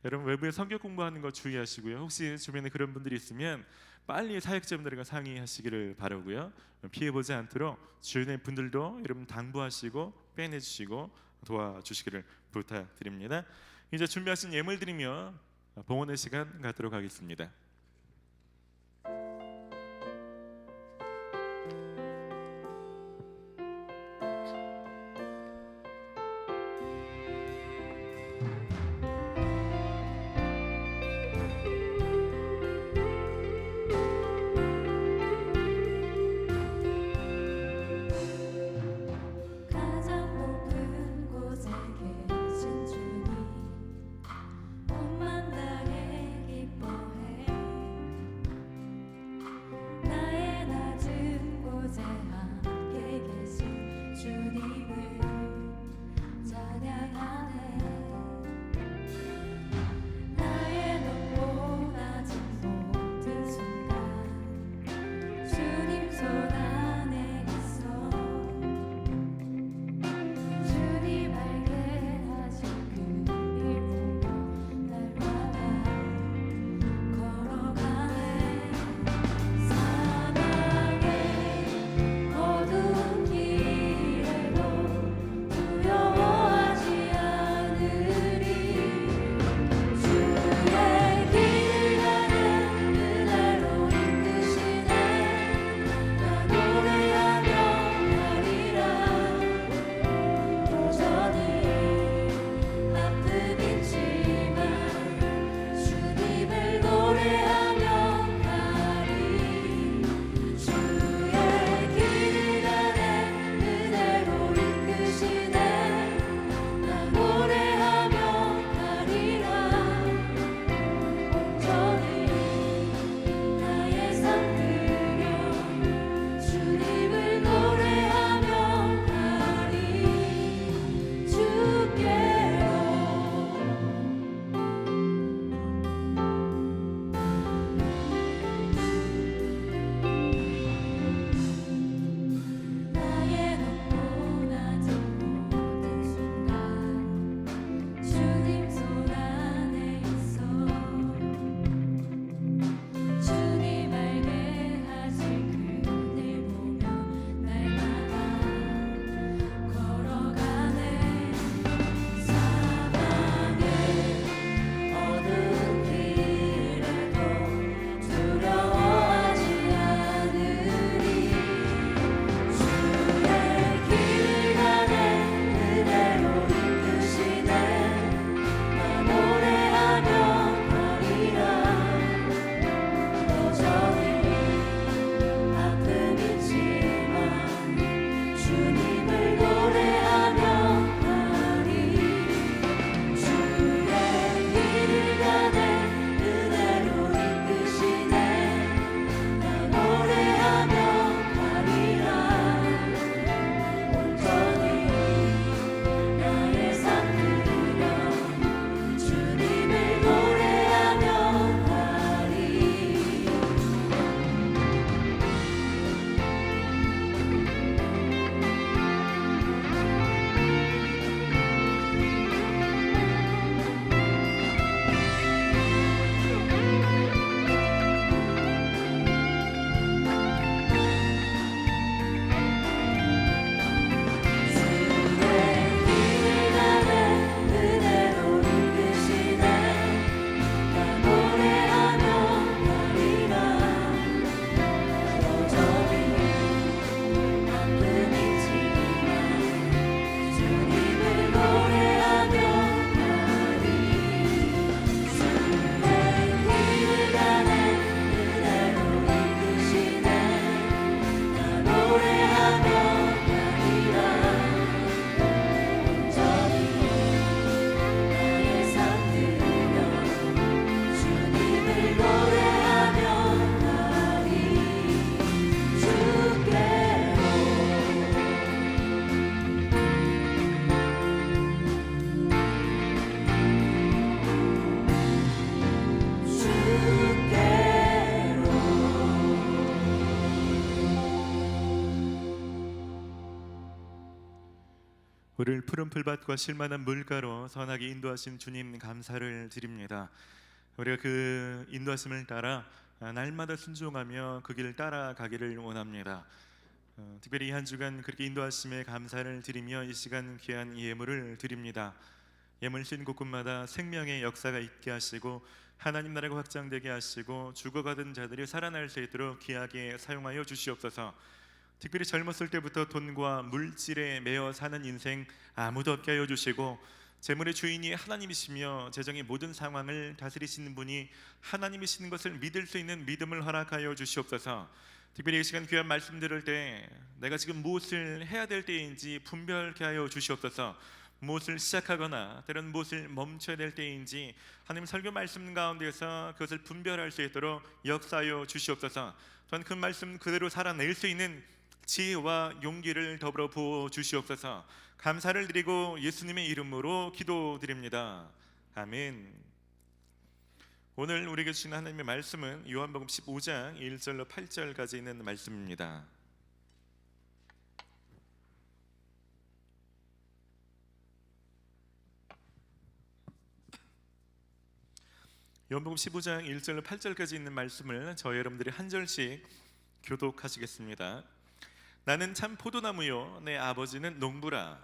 여러분 외부에 성경 공부하는 거 주의하시고요. 혹시 주변에 그런 분들이 있으면 빨리 사역자분들과 상의하시기를 바라고요. 피해보지 않도록 주변의 분들도 여러분 당부하시고 빼내주시고 도와주시기를 부탁드립니다. 이제 준비하신 예물 드리며 봉헌의 시간 갖도록 하겠습니다. 가장 높은 곳에 계신 주님 온 만당에 기뻐해 우리를 푸른 풀밭과 실만한 물가로 선하게 인도하신 주님 감사를 드립니다. 우리가 그 인도하심을 따라 날마다 순종하며 그 길을 따라가기를 원합니다. 특별히 이 한 주간 그렇게 인도하심에 감사를 드리며 이 시간 귀한 예물을 드립니다. 예물 신 곳곳마다 생명의 역사가 있게 하시고 하나님 나라가 확장되게 하시고 죽어가던 자들이 살아날 수 있도록 귀하게 사용하여 주시옵소서. 특별히 젊었을 때부터 돈과 물질에 매여 사는 인생 아무도 없게 하여 주시고 재물의 주인이 하나님이시며 재정의 모든 상황을 다스리시는 분이 하나님이시는 것을 믿을 수 있는 믿음을 허락하여 주시옵소서. 특별히 이 시간 귀한 말씀 들을 때 내가 지금 무엇을 해야 될 때인지 분별케 하여 주시옵소서. 무엇을 시작하거나 때로는 무엇을 멈춰야 될 때인지 하나님 설교 말씀 가운데서 그것을 분별할 수 있도록 역사하여 주시옵소서. 또한 그 말씀 그대로 살아낼 수 있는 지혜와 용기를 더불어 부어 주시옵소서. 감사를 드리고 예수님의 이름으로 기도드립니다. 아멘. 오늘 우리에게 주신 하나님의 말씀은 요한복음 15장 1절로 8절까지 있는 말씀입니다. 요한복음 15장 1절로 8절까지 있는 말씀을 저희 여러분들이 한 절씩 교독하시겠습니다. 나는 참 포도나무요 내 아버지는 농부라.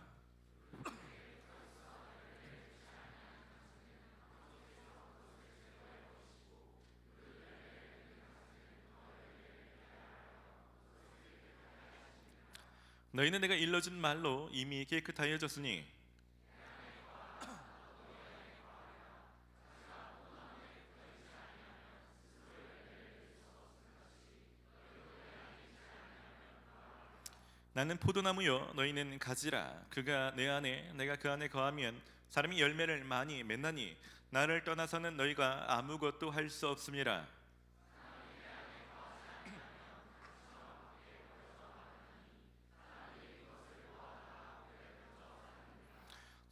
너희는 내가 일러준 말로 이미 깨끗하여졌으니 나는 포도나무요 너희는 가지라. 그가 내 안에 내가 그 안에 거하면 사람이 열매를 많이 맺나니 나를 떠나서는 너희가 아무것도 할 수 없음이라.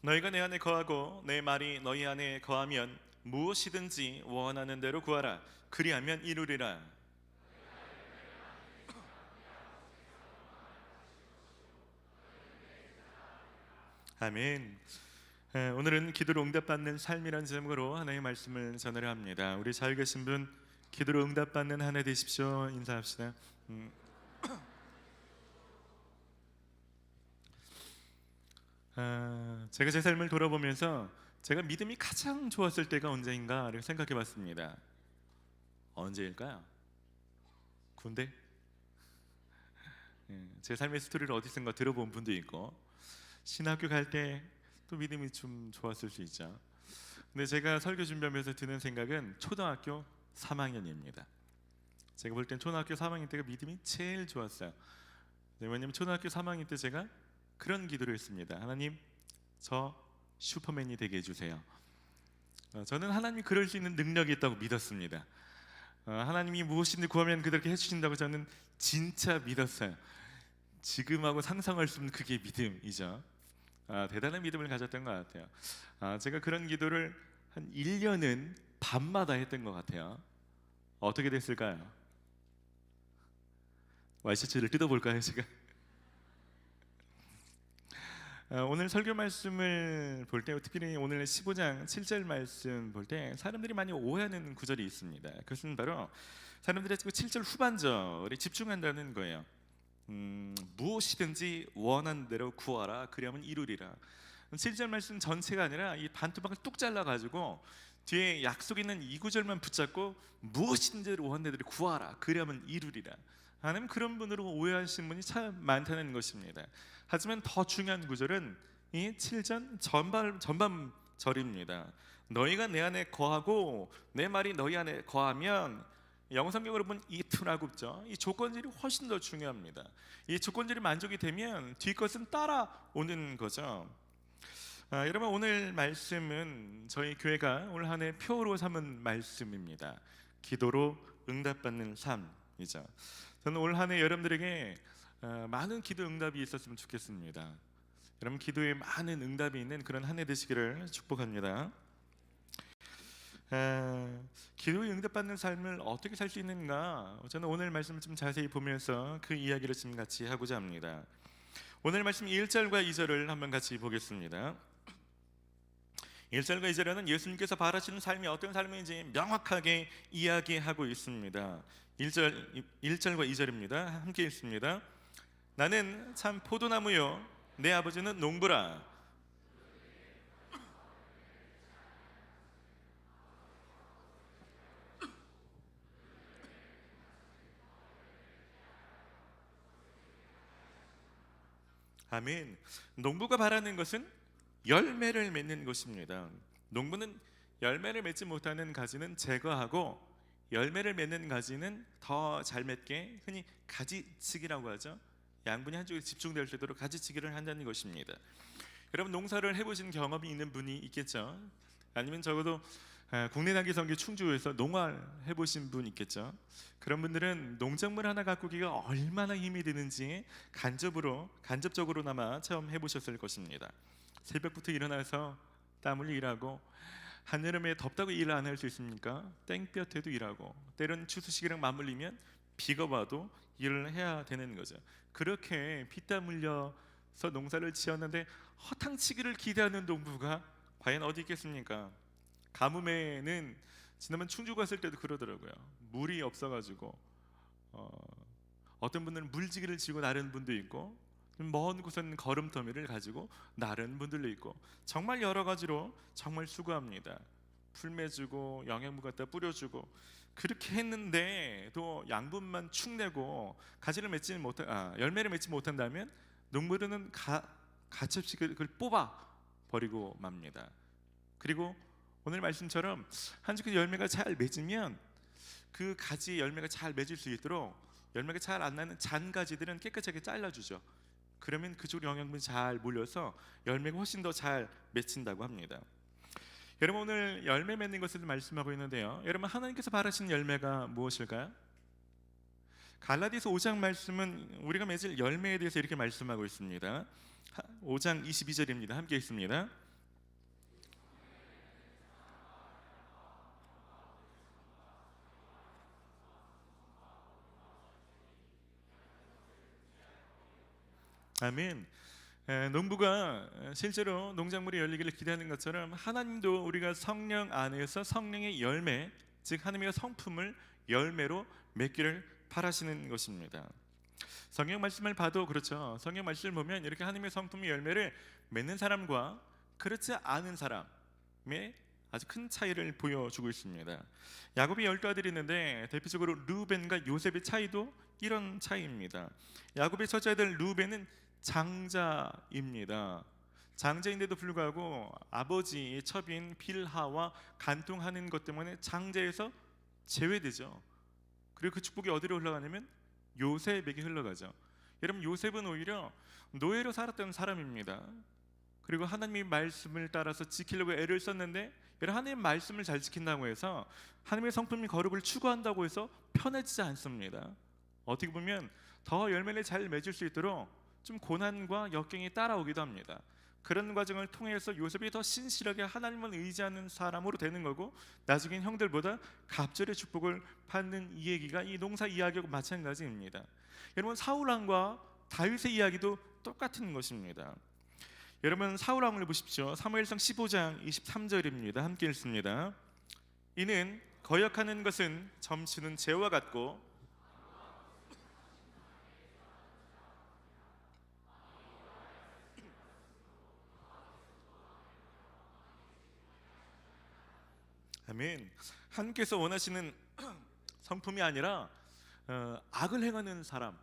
너희가 내 안에 거하고 내 말이 너희 안에 거하면 무엇이든지 원하는 대로 구하라. 그리하면 이루리라. 아멘. 오늘은 기도로 응답받는 삶이라는 제목으로 하나님의 말씀을 전하려 합니다. 우리 잘 계신 분 기도로 응답받는 한 해 되십시오. 인사합시다. 제가 제 삶을 돌아보면서 제가 믿음이 가장 좋았을 때가 언제인가 생각해 봤습니다. 언제일까요? 군대? 제 삶의 스토리를 어디선가 들어본 분도 있고 신학교 갈 때 또 믿음이 좀 좋았을 수 있죠. 근데 제가 설교 준비하면서 드는 생각은 초등학교 3학년입니다. 제가 볼 땐 초등학교 3학년 때가 믿음이 제일 좋았어요. 왜냐면 초등학교 3학년 때 제가 그런 기도를 했습니다. 하나님, 저 슈퍼맨이 되게 해주세요. 저는 하나님이 그럴 수 있는 능력이 있다고 믿었습니다. 하나님이 무엇인지 구하면 그렇게 해주신다고 저는 진짜 믿었어요. 지금하고 상상할 수 없는 그게 믿음이죠. 대단한 믿음을 가졌던 것 같아요. 제가 그런 기도를 한 1년은 밤마다 했던 것 같아요. 어떻게 됐을까요? 와이셔츠를 뜯어볼까요 제가? 오늘 설교 말씀을 볼 때 특별히 오늘 15장 7절 말씀 볼 때 사람들이 많이 오해하는 구절이 있습니다. 그것은 바로 사람들이 지금 7절 후반절에 집중한다는 거예요. 무엇이든지 원하는 대로 구하라 그리하면 이루리라. 7절 말씀 전체가 아니라 이 반토막을 뚝 잘라가지고 뒤에 약속 있는 이 구절만 붙잡고 무엇이든지 원하는 대로 구하라 그리하면 이루리라 하나님 그런 분으로 오해하신 분이 참 많다는 것입니다. 하지만 더 중요한 구절은 이 7절 전반절입니다. 너희가 내 안에 거하고 내 말이 너희 안에 거하면 영성경으로 보면 이투라고 있죠. 이 조건들이 훨씬 더 중요합니다. 이 조건들이 만족이 되면 뒤것은 따라오는 거죠. 여러분 오늘 말씀은 저희 교회가 올 한 해 표로 삼은 말씀입니다. 기도로 응답받는 삶이죠. 저는 올 한 해 여러분들에게 많은 기도 응답이 있었으면 좋겠습니다. 여러분 기도에 많은 응답이 있는 그런 한 해 되시기를 축복합니다. 기도에 응답받는 삶을 어떻게 살 수 있는가? 저는 오늘 말씀을 좀 자세히 보면서 그 이야기를 지금 같이 하고자 합니다. 오늘 말씀 1절과 2절을 한번 같이 보겠습니다. 1절과 2절에는 예수님께서 바라시는 삶이 어떤 삶인지 명확하게 이야기하고 있습니다. 1절과 2절입니다. 함께 읽습니다. 나는 참 포도나무요 내 아버지는 농부라. 아멘. 농부가 바라는 것은 열매를 맺는 것입니다. 농부는 열매를 맺지 못하는 가지는 제거하고 열매를 맺는 가지는 더 잘 맺게 흔히 가지치기라고 하죠. 양분이 한쪽에 집중될 수 있도록 가지치기를 한다는 것입니다. 여러분 농사를 해보신 경험이 있는 분이 있겠죠. 아니면 적어도 국내 단기 선교 충주에서 농활 해보신 분 있겠죠. 그런 분들은 농작물 하나 가꾸기가 얼마나 힘이 드는지 간접적으로나마 체험해 보셨을 것입니다. 새벽부터 일어나서 땀 흘려 일하고, 한여름에 덥다고 일 안 할 수 있습니까? 땡볕에도 일하고, 때론 추수시기랑 맞물리면 비가 와도 일을 해야 되는 거죠. 그렇게 피땀 흘려서 농사를 지었는데 허탕치기를 기대하는 농부가 과연 어디 있겠습니까? 가뭄에는 지난번 충주 갔을 때도 그러더라고요. 물이 없어가지고 어떤 분들은 물지기를 지고 나른 분도 있고, 먼 곳은 걸음더미를 가지고 나른 분들도 있고, 정말 여러 가지로 정말 수고합니다. 풀매주고 영양분 갖다 뿌려주고, 그렇게 했는데 또 양분만 축내고 열매를 맺지 못한다면 농부들은 가차없이 그걸 뽑아 버리고 맙니다. 그리고 오늘 말씀처럼 한 주 그 열매가 잘 맺으면 그 가지 열매가 잘 맺을 수 있도록 열매가 잘 안 나는 잔 가지들은 깨끗하게 잘라주죠. 그러면 그쪽으로 영양분이 잘 몰려서 열매가 훨씬 더 잘 맺힌다고 합니다. 여러분 오늘 열매 맺는 것을 말씀하고 있는데요, 여러분 하나님께서 바라시는 열매가 무엇일까요? 갈라디아서 5장 말씀은 우리가 맺을 열매에 대해서 이렇게 말씀하고 있습니다. 5장 22절입니다. 함께 읽습니다. 아멘. 농부가 실제로 농작물이 열리기를 기대하는 것처럼 하나님도 우리가 성령 안에서 성령의 열매, 즉 하나님의 성품을 열매로 맺기를 바라시는 것입니다. 성경 말씀을 봐도 그렇죠. 성경 말씀을 보면 이렇게 하나님의 성품의 열매를 맺는 사람과 그렇지 않은 사람의 아주 큰 차이를 보여주고 있습니다. 야곱이 12아들이 있는데 대표적으로 르우벤과 요셉의 차이도 이런 차이입니다. 야곱의 첫째 아들 르우벤은 장자입니다. 장자인데도 불구하고 아버지의 첩인 빌하와 간통하는 것 때문에 장자에서 제외되죠. 그리고 그 축복이 어디로 흘러가냐면 요셉에게 흘러가죠. 여러분 요셉은 오히려 노예로 살았던 사람입니다. 그리고 하나님의 말씀을 따라서 지키려고 애를 썼는데, 여러분 하나님의 말씀을 잘 지킨다고 해서 하나님의 성품의 거룩을 추구한다고 해서 편해지지 않습니다. 어떻게 보면 더 열매를 잘 맺을 수 있도록 좀 고난과 역경이 따라오기도 합니다. 그런 과정을 통해서 요셉이 더 신실하게 하나님을 의지하는 사람으로 되는 거고, 나중엔 형들보다 갑절의 축복을 받는 이 얘기가 이 농사 이야기하고 마찬가지입니다. 여러분 사울왕과 다윗의 이야기도 똑같은 것입니다. 여러분 사울왕을 보십시오. 사무엘상 15장 23절입니다. 함께 읽습니다. 이는 거역하는 것은 점치는 재와 같고 아멘. 하나님께서 원하시는 성품이 아니라 악을 행하는 사람,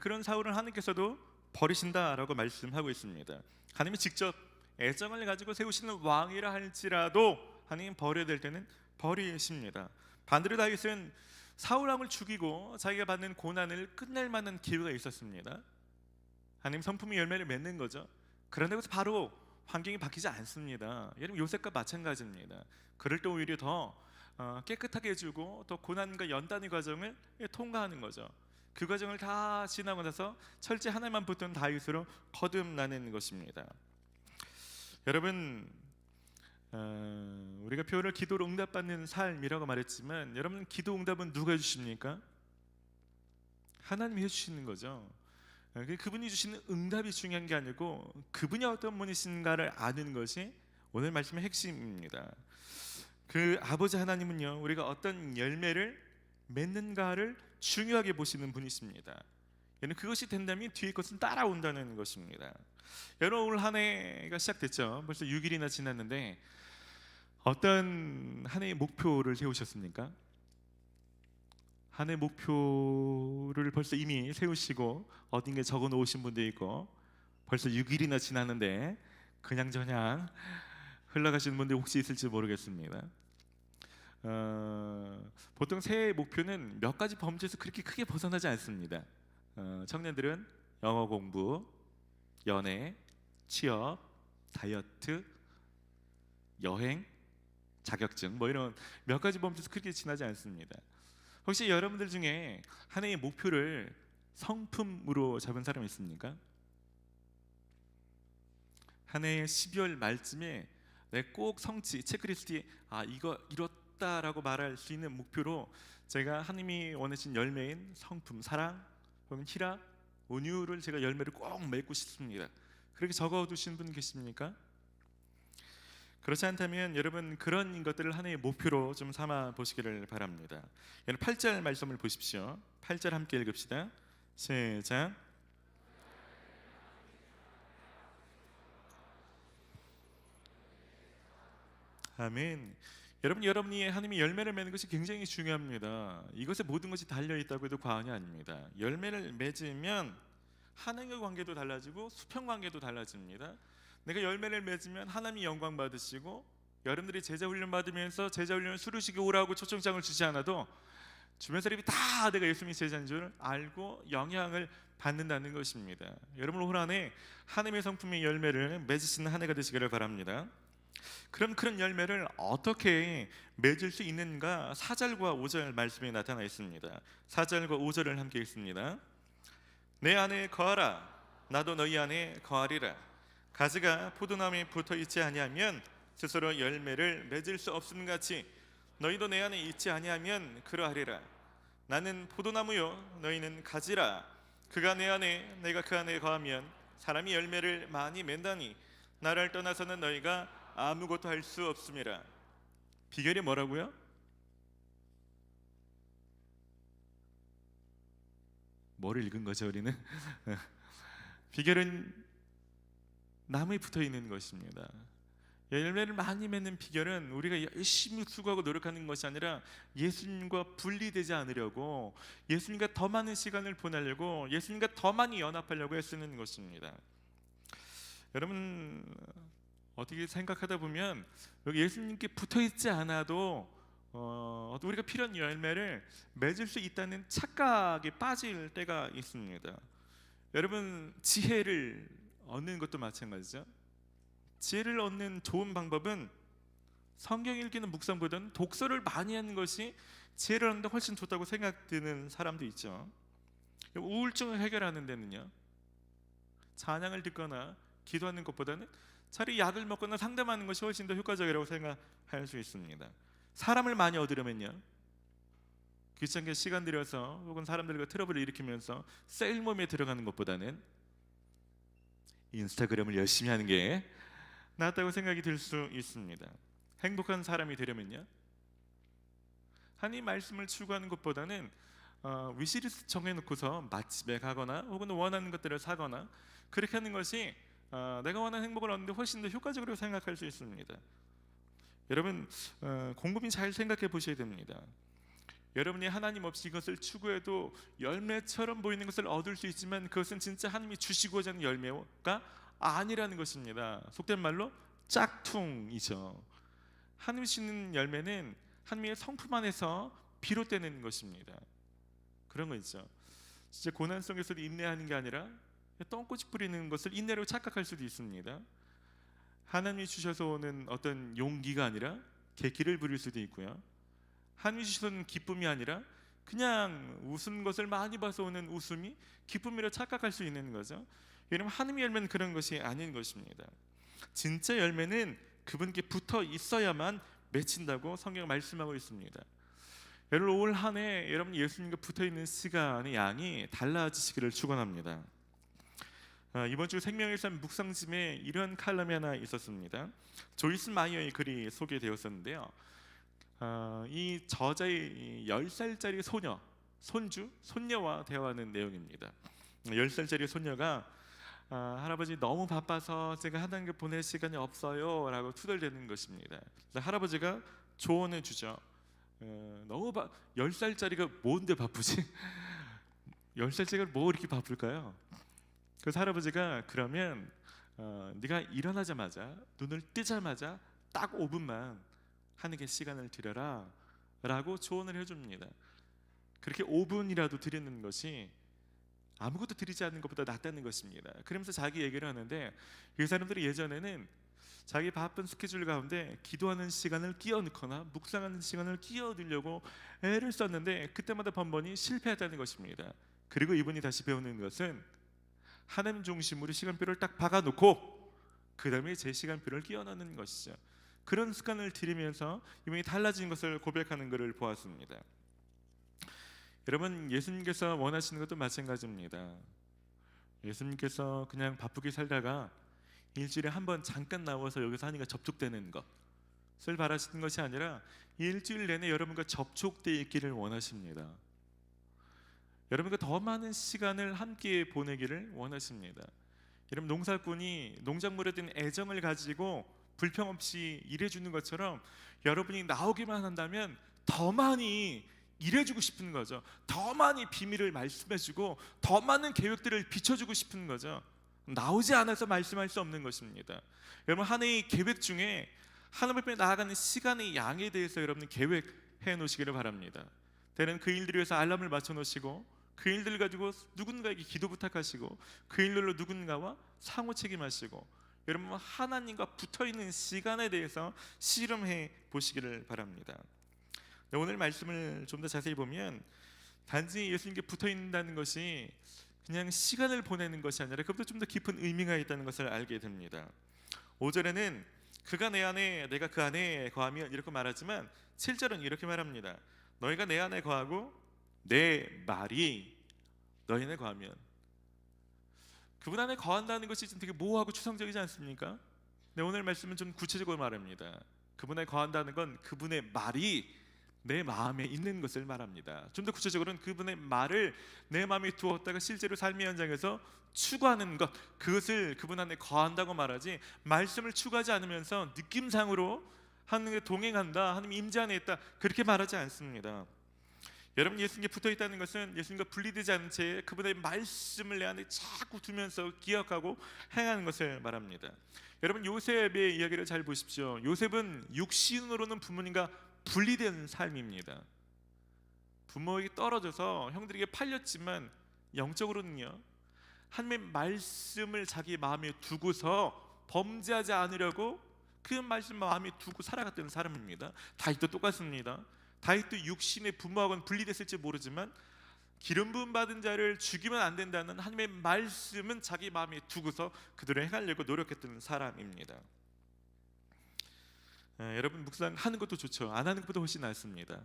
그런 사울은 하나님께서도 버리신다라고 말씀하고 있습니다. 하나님이 직접 애정을 가지고 세우시는 왕이라 할지라도 하나님 버려야 될 때는 버리십니다. 반대로 다윗은 사울왕을 죽이고 자기가 받는 고난을 끝낼 만한 기회가 있었습니다. 하나님 성품의 열매를 맺는 거죠. 그런데 그래서 바로 환경이 바뀌지 않습니다. 여러분 요셉과 마찬가지입니다. 그럴 때 오히려 더 깨끗하게 해주고 더 고난과 연단의 과정을 통과하는 거죠. 그 과정을 다 지나고 나서 철제 하나만 붙은 다윗으로 거듭나는 것입니다. 여러분 우리가 표현을 기도로 응답받는 삶이라고 말했지만, 여러분 기도 응답은 누가 해주십니까? 하나님이 해주시는 거죠. 그분이 주시는 응답이 중요한 게 아니고 그분이 어떤 분이신가를 아는 것이 오늘 말씀의 핵심입니다. 그 아버지 하나님은요, 우리가 어떤 열매를 맺는가를 중요하게 보시는 분이십니다. 그것이 된다면 뒤에 것은 따라온다는 것입니다. 여러분, 올 한 해가 시작됐죠. 벌써 6일이나 지났는데 어떤 한 해의 목표를 세우셨습니까? 한 해 목표를 벌써 이미 세우시고 어딘가에 적어 놓으신 분도 있고, 벌써 6일이나 지났는데 그냥저냥 흘러가시는 분들 혹시 있을지 모르겠습니다. 보통 새해 목표는 몇 가지 범주에서 그렇게 크게 벗어나지 않습니다. 청년들은 영어 공부, 연애, 취업, 다이어트, 여행, 자격증, 뭐 이런 몇 가지 범주에서 크게 지나지 않습니다. 혹시 여러분들 중에 한 해의 목표를 성품으로 잡은 사람 있습니까? 한 해의 12월 말쯤에 꼭 성취 체크리스트에 이거 이뤘다라고 말할 수 있는 목표로 제가 하나님이 원하신 열매인 성품, 사랑, 그러면 희락, 온유를 제가 열매를 꼭 맺고 싶습니다. 그렇게 적어두신 분 계십니까? 그렇지 않다면 여러분 그런 것들을 하나의 목표로 좀 삼아 보시기를 바랍니다. 8절 말씀을 보십시오. 8절 함께 읽읍시다. 시작. 아멘. 여러분이 하나님이 열매를 맺는 것이 굉장히 중요합니다. 이것에 모든 것이 달려있다고 해도 과언이 아닙니다. 열매를 맺으면 하나님과 관계도 달라지고 수평 관계도 달라집니다. 내가 열매를 맺으면 하나님이 영광 받으시고, 여러분들이 제자 훈련 받으면서 제자 훈련을 수료식에 오라고 초청장을 주지 않아도 주변 사람이 다 내가 예수님의 제자인 줄 알고 영향을 받는다는 것입니다. 여러분 올 한 해 하나님의 성품의 열매를 맺으시는 한 해가 되시기를 바랍니다. 그럼 그런 열매를 어떻게 맺을 수 있는가? 4절과 5절 말씀에 나타나 있습니다. 4절과 5절을 함께 읽습니다. 내 안에 거하라, 나도 너희 안에 거하리라. 가지가 포도나무에 붙어 있지 아니하면 스스로 열매를 맺을 수 없음 같이 너희도 내 안에 있지 아니하면 그러하리라. 나는 포도나무요 너희는 가지라. 그가 내 안에 내가 그 안에 거하면 사람이 열매를 많이 맺다니 나를 떠나서는 너희가 아무것도 할 수 없음이라. 비결이 뭐라고요? 뭐를 읽은 거죠 우리는? 비결은 나무에 붙어 있는 것입니다. 열매를 많이 맺는 비결은 우리가 열심히 수고하고 노력하는 것이 아니라 예수님과 분리되지 않으려고, 예수님과 더 많은 시간을 보내려고, 예수님과 더 많이 연합하려고 애쓰는 것입니다. 여러분 어떻게 생각하다 보면 여기 예수님께 붙어 있지 않아도 우리가 필요한 열매를 맺을 수 있다는 착각에 빠질 때가 있습니다. 여러분 지혜를 얻는 것도 마찬가지죠. 지혜를 얻는 좋은 방법은 성경 읽기는 묵상보다는 독서를 많이 하는 것이 지혜를 얻는 데 훨씬 좋다고 생각되는 사람도 있죠. 우울증을 해결하는 데는요, 찬양을 듣거나 기도하는 것보다는 차라리 약을 먹거나 상담하는 것이 훨씬 더 효과적이라고 생각할 수 있습니다. 사람을 많이 얻으려면요, 귀찮게 시간 들여서 혹은 사람들과 트러블을 일으키면서 세일몸에 들어가는 것보다는 인스타그램을 열심히 하는 게 낫다고 생각이 들 수 있습니다. 행복한 사람이 되려면요, 하나님 말씀을 추구하는 것보다는 위시리스트 정해놓고서 맛집에 가거나 혹은 원하는 것들을 사거나 그렇게 하는 것이 내가 원하는 행복을 얻는데 훨씬 더 효과적으로 생각할 수 있습니다. 여러분 곰곰이 잘 생각해 보셔야 됩니다. 여러분이 하나님 없이 이것을 추구해도 열매처럼 보이는 것을 얻을 수 있지만 그것은 진짜 하나님이 주시고자 하는 열매가 아니라는 것입니다. 속된 말로 짝퉁이죠. 하나님이 주시는 열매는 하나님의 성품 안에서 비롯되는 것입니다. 그런 거 있죠. 진짜 고난 속에서도 인내하는 게 아니라 똥꼬치 뿌리는 것을 인내로 착각할 수도 있습니다. 하나님이 주셔서 오는 어떤 용기가 아니라 객기를 부릴 수도 있고요. 하나님이 주셔서는 기쁨이 아니라 그냥 웃은 것을 많이 봐서 오는 웃음이 기쁨이라 착각할 수 있는 거죠. 여러분 하나님의 열매는 그런 것이 아닌 것입니다. 진짜 열매는 그분께 붙어 있어야만 맺힌다고 성경 말씀하고 있습니다. 여러분 올 한 해 여러분 예수님과 붙어 있는 시간의 양이 달라지시기를 축원합니다. 이번 주 생명의 삶 묵상짐에 이런 칼럼이 하나 있었습니다. 조이스 마이어의 글이 소개되었었는데요. 이 저자의 10살짜리 손녀와 대화하는 내용입니다. 10살짜리 손녀가 할아버지 너무 바빠서 제가 하나님께 보낼 시간이 없어요 라고 투덜대는 것입니다. 할아버지가 조언해 주죠. 10살짜리가 뭔데 바쁘지? 10살짜리가 뭐 이렇게 바쁠까요? 그래서 할아버지가 그러면 네가 일어나자마자 눈을 뜨자마자 딱 5분만 하나님께 시간을 드려라 라고 조언을 해줍니다. 그렇게 5분이라도 드리는 것이 아무것도 드리지 않는 것보다 낫다는 것입니다. 그러면서 자기 얘기를 하는데 이 사람들이 예전에는 자기 바쁜 스케줄 가운데 기도하는 시간을 끼워 넣거나 묵상하는 시간을 끼워 넣으려고 애를 썼는데 그때마다 번번이 실패했다는 것입니다. 그리고 이분이 다시 배우는 것은 하나님 중심으로 시간표를 딱 박아놓고 그 다음에 제 시간표를 끼워 넣는 것이죠. 그런 습관을 들이면서 이분이 달라진 것을 고백하는 것을 보았습니다. 여러분, 예수님께서 원하시는 것도 마찬가지입니다. 예수님께서 그냥 바쁘게 살다가 일주일에 한 번 잠깐 나와서 여기서 하나님과 접촉되는 것을 바라시는 것이 아니라 일주일 내내 여러분과 접촉되어 있기를 원하십니다. 여러분과 더 많은 시간을 함께 보내기를 원하십니다. 여러분, 농사꾼이 농작물에 대한 애정을 가지고 불평 없이 일해주는 것처럼 여러분이 나오기만 한다면 더 많이 일해주고 싶은 거죠. 더 많이 비밀을 말씀해주고 더 많은 계획들을 비춰주고 싶은 거죠. 나오지 않아서 말씀할 수 없는 것입니다. 여러분, 하나의 계획 중에 하나님 앞에 나아가는 시간의 양에 대해서 여러분 계획해 놓으시기를 바랍니다. 때는 그 일들을 위해서 알람을 맞춰 놓으시고 그 일들을 가지고 누군가에게 기도 부탁하시고 그 일들로 누군가와 상호 책임하시고 여러분 하나님과 붙어있는 시간에 대해서 씨름해 보시기를 바랍니다. 오늘 말씀을 좀 더 자세히 보면 단지 예수님께 붙어있다는 것이 그냥 시간을 보내는 것이 아니라 그보다 좀 더 깊은 의미가 있다는 것을 알게 됩니다. 5절에는 그가 내 안에 내가 그 안에 거하면 이렇게 말하지만 7절은 이렇게 말합니다. 너희가 내 안에 거하고 내 말이 너희 안에 거하면. 그분 안에 거한다는 것이 좀 되게 모호하고 추상적이지 않습니까? 네, 오늘 말씀은 좀 구체적으로 말합니다. 그분 안에 거한다는 건 그분의 말이 내 마음에 있는 것을 말합니다. 좀 더 구체적으로는 그분의 말을 내 마음에 두었다가 실제로 삶의 현장에서 추구하는 것, 그것을 그분 안에 거한다고 말하지 말씀을 추구하지 않으면서 느낌상으로 하나님께 동행한다, 하나님 임재 안에 있다 그렇게 말하지 않습니다. 여러분, 예수님께 붙어있다는 것은 예수님과 분리되지 않은 채 그분의 말씀을 내 안에 자꾸 두면서 기억하고 행하는 것을 말합니다. 여러분, 요셉의 이야기를 잘 보십시오. 요셉은 육신으로는 부모님과 분리된 삶입니다. 부모에게 떨어져서 형들에게 팔렸지만 영적으로는요 하나님의 말씀을 자기 마음에 두고서 범죄하지 않으려고 그 말씀 마음에 두고 살아갔던 사람입니다. 다윗도 똑같습니다. 다윗도 육신의 부모하고는 분리됐을지 모르지만 기름 부음 받은 자를 죽이면 안 된다는 하나님의 말씀은 자기 마음에 두고서 그대로 행하려고 노력했던 사람입니다. 여러분, 묵상하는 것도 좋죠. 안 하는 것보다 훨씬 낫습니다.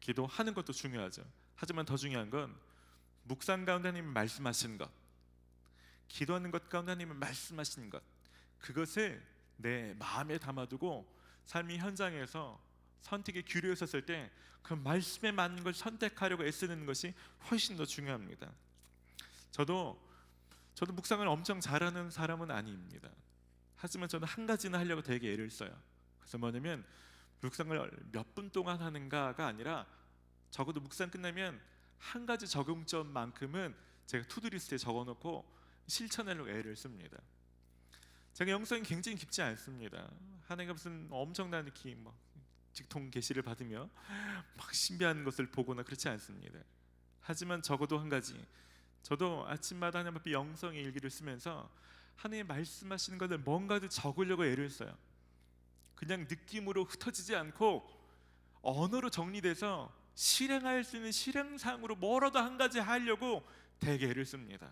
기도하는 것도 중요하죠. 하지만 더 중요한 건 묵상 가운데 하나님이 말씀하시는 것, 기도하는 것 가운데 하나님이 말씀하시는 것, 그것을 내 마음에 담아두고 삶의 현장에서 선택에 기울여 섰을 때 그 말씀에 맞는 걸 선택하려고 애쓰는 것이 훨씬 더 중요합니다. 저도 묵상을 엄청 잘하는 사람은 아닙니다. 하지만 저는 한 가지는 하려고 되게 애를 써요. 그래서 뭐냐면 묵상을 몇 분 동안 하는가가 아니라 적어도 묵상 끝나면 한 가지 적용점만큼은 제가 투두리스트에 적어놓고 실천하려고 애를 씁니다. 제가 영성이 굉장히 깊지 않습니다. 하나님과 무슨 엄청난 이렇게 막 직통 계시를 받으며 막 신비한 것을 보거나 그렇지 않습니다. 하지만 적어도 한 가지, 저도 아침마다 하나님 앞에 영성의 일기를 쓰면서 하나님 말씀하시는 것을 뭔가를 적으려고 애를 써요. 그냥 느낌으로 흩어지지 않고 언어로 정리돼서 실행할 수 있는 실행상으로 뭐라도 한 가지 하려고 되게 애를 씁니다.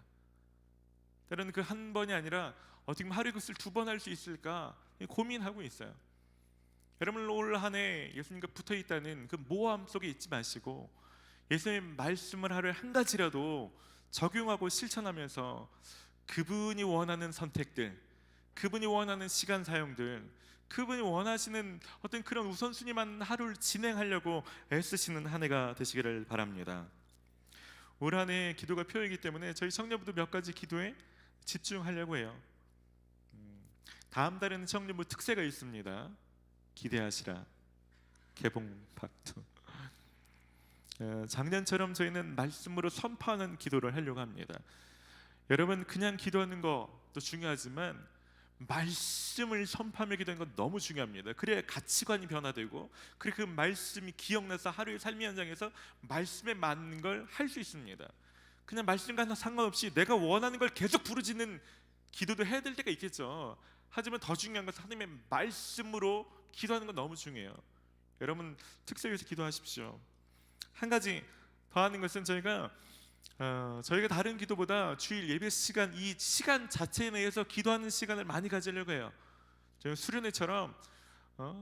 때로는 그 한 번이 아니라 어떻게 하루에 그것을 2번 할 수 있을까 고민하고 있어요. 여러분, 올 한 해 예수님과 붙어있다는 그 모함 속에 있지 마시고 예수님의 말씀을 하루에 한 가지라도 적용하고 실천하면서 그분이 원하는 선택들, 그분이 원하는 시간 사용들, 그분이 원하시는 어떤 그런 우선순위만 하루를 진행하려고 애쓰시는 한 해가 되시기를 바랍니다. 올 한 해 기도가 표이기 때문에 저희 청년부도 몇 가지 기도에 집중하려고 해요. 다음 달에는 청년부 특세가 있습니다. 기대하시라. 개봉 파트. 작년처럼 저희는 말씀으로 선포하는 기도를 하려고 합니다. 여러분, 그냥 기도하는 것도 중요하지만 말씀을 선포하며 기도하는 건 너무 중요합니다. 그래야 가치관이 변화되고, 그래 그 말씀이 기억나서 하루의 삶의 현장에서 말씀에 맞는 걸 할 수 있습니다. 그냥 말씀과 상관없이 내가 원하는 걸 계속 부르짖는 기도도 해야 될 때가 있겠죠. 하지만 더 중요한 것은 하나님의 말씀으로 기도하는 건 너무 중요해요. 여러분, 특세 위해서 기도하십시오. 한 가지 더 하는 것은 저희가 다른 기도보다 주일 예배 시간, 이 시간 자체에 의해서 기도하는 시간을 많이 가지려고 해요. 저희 수련회처럼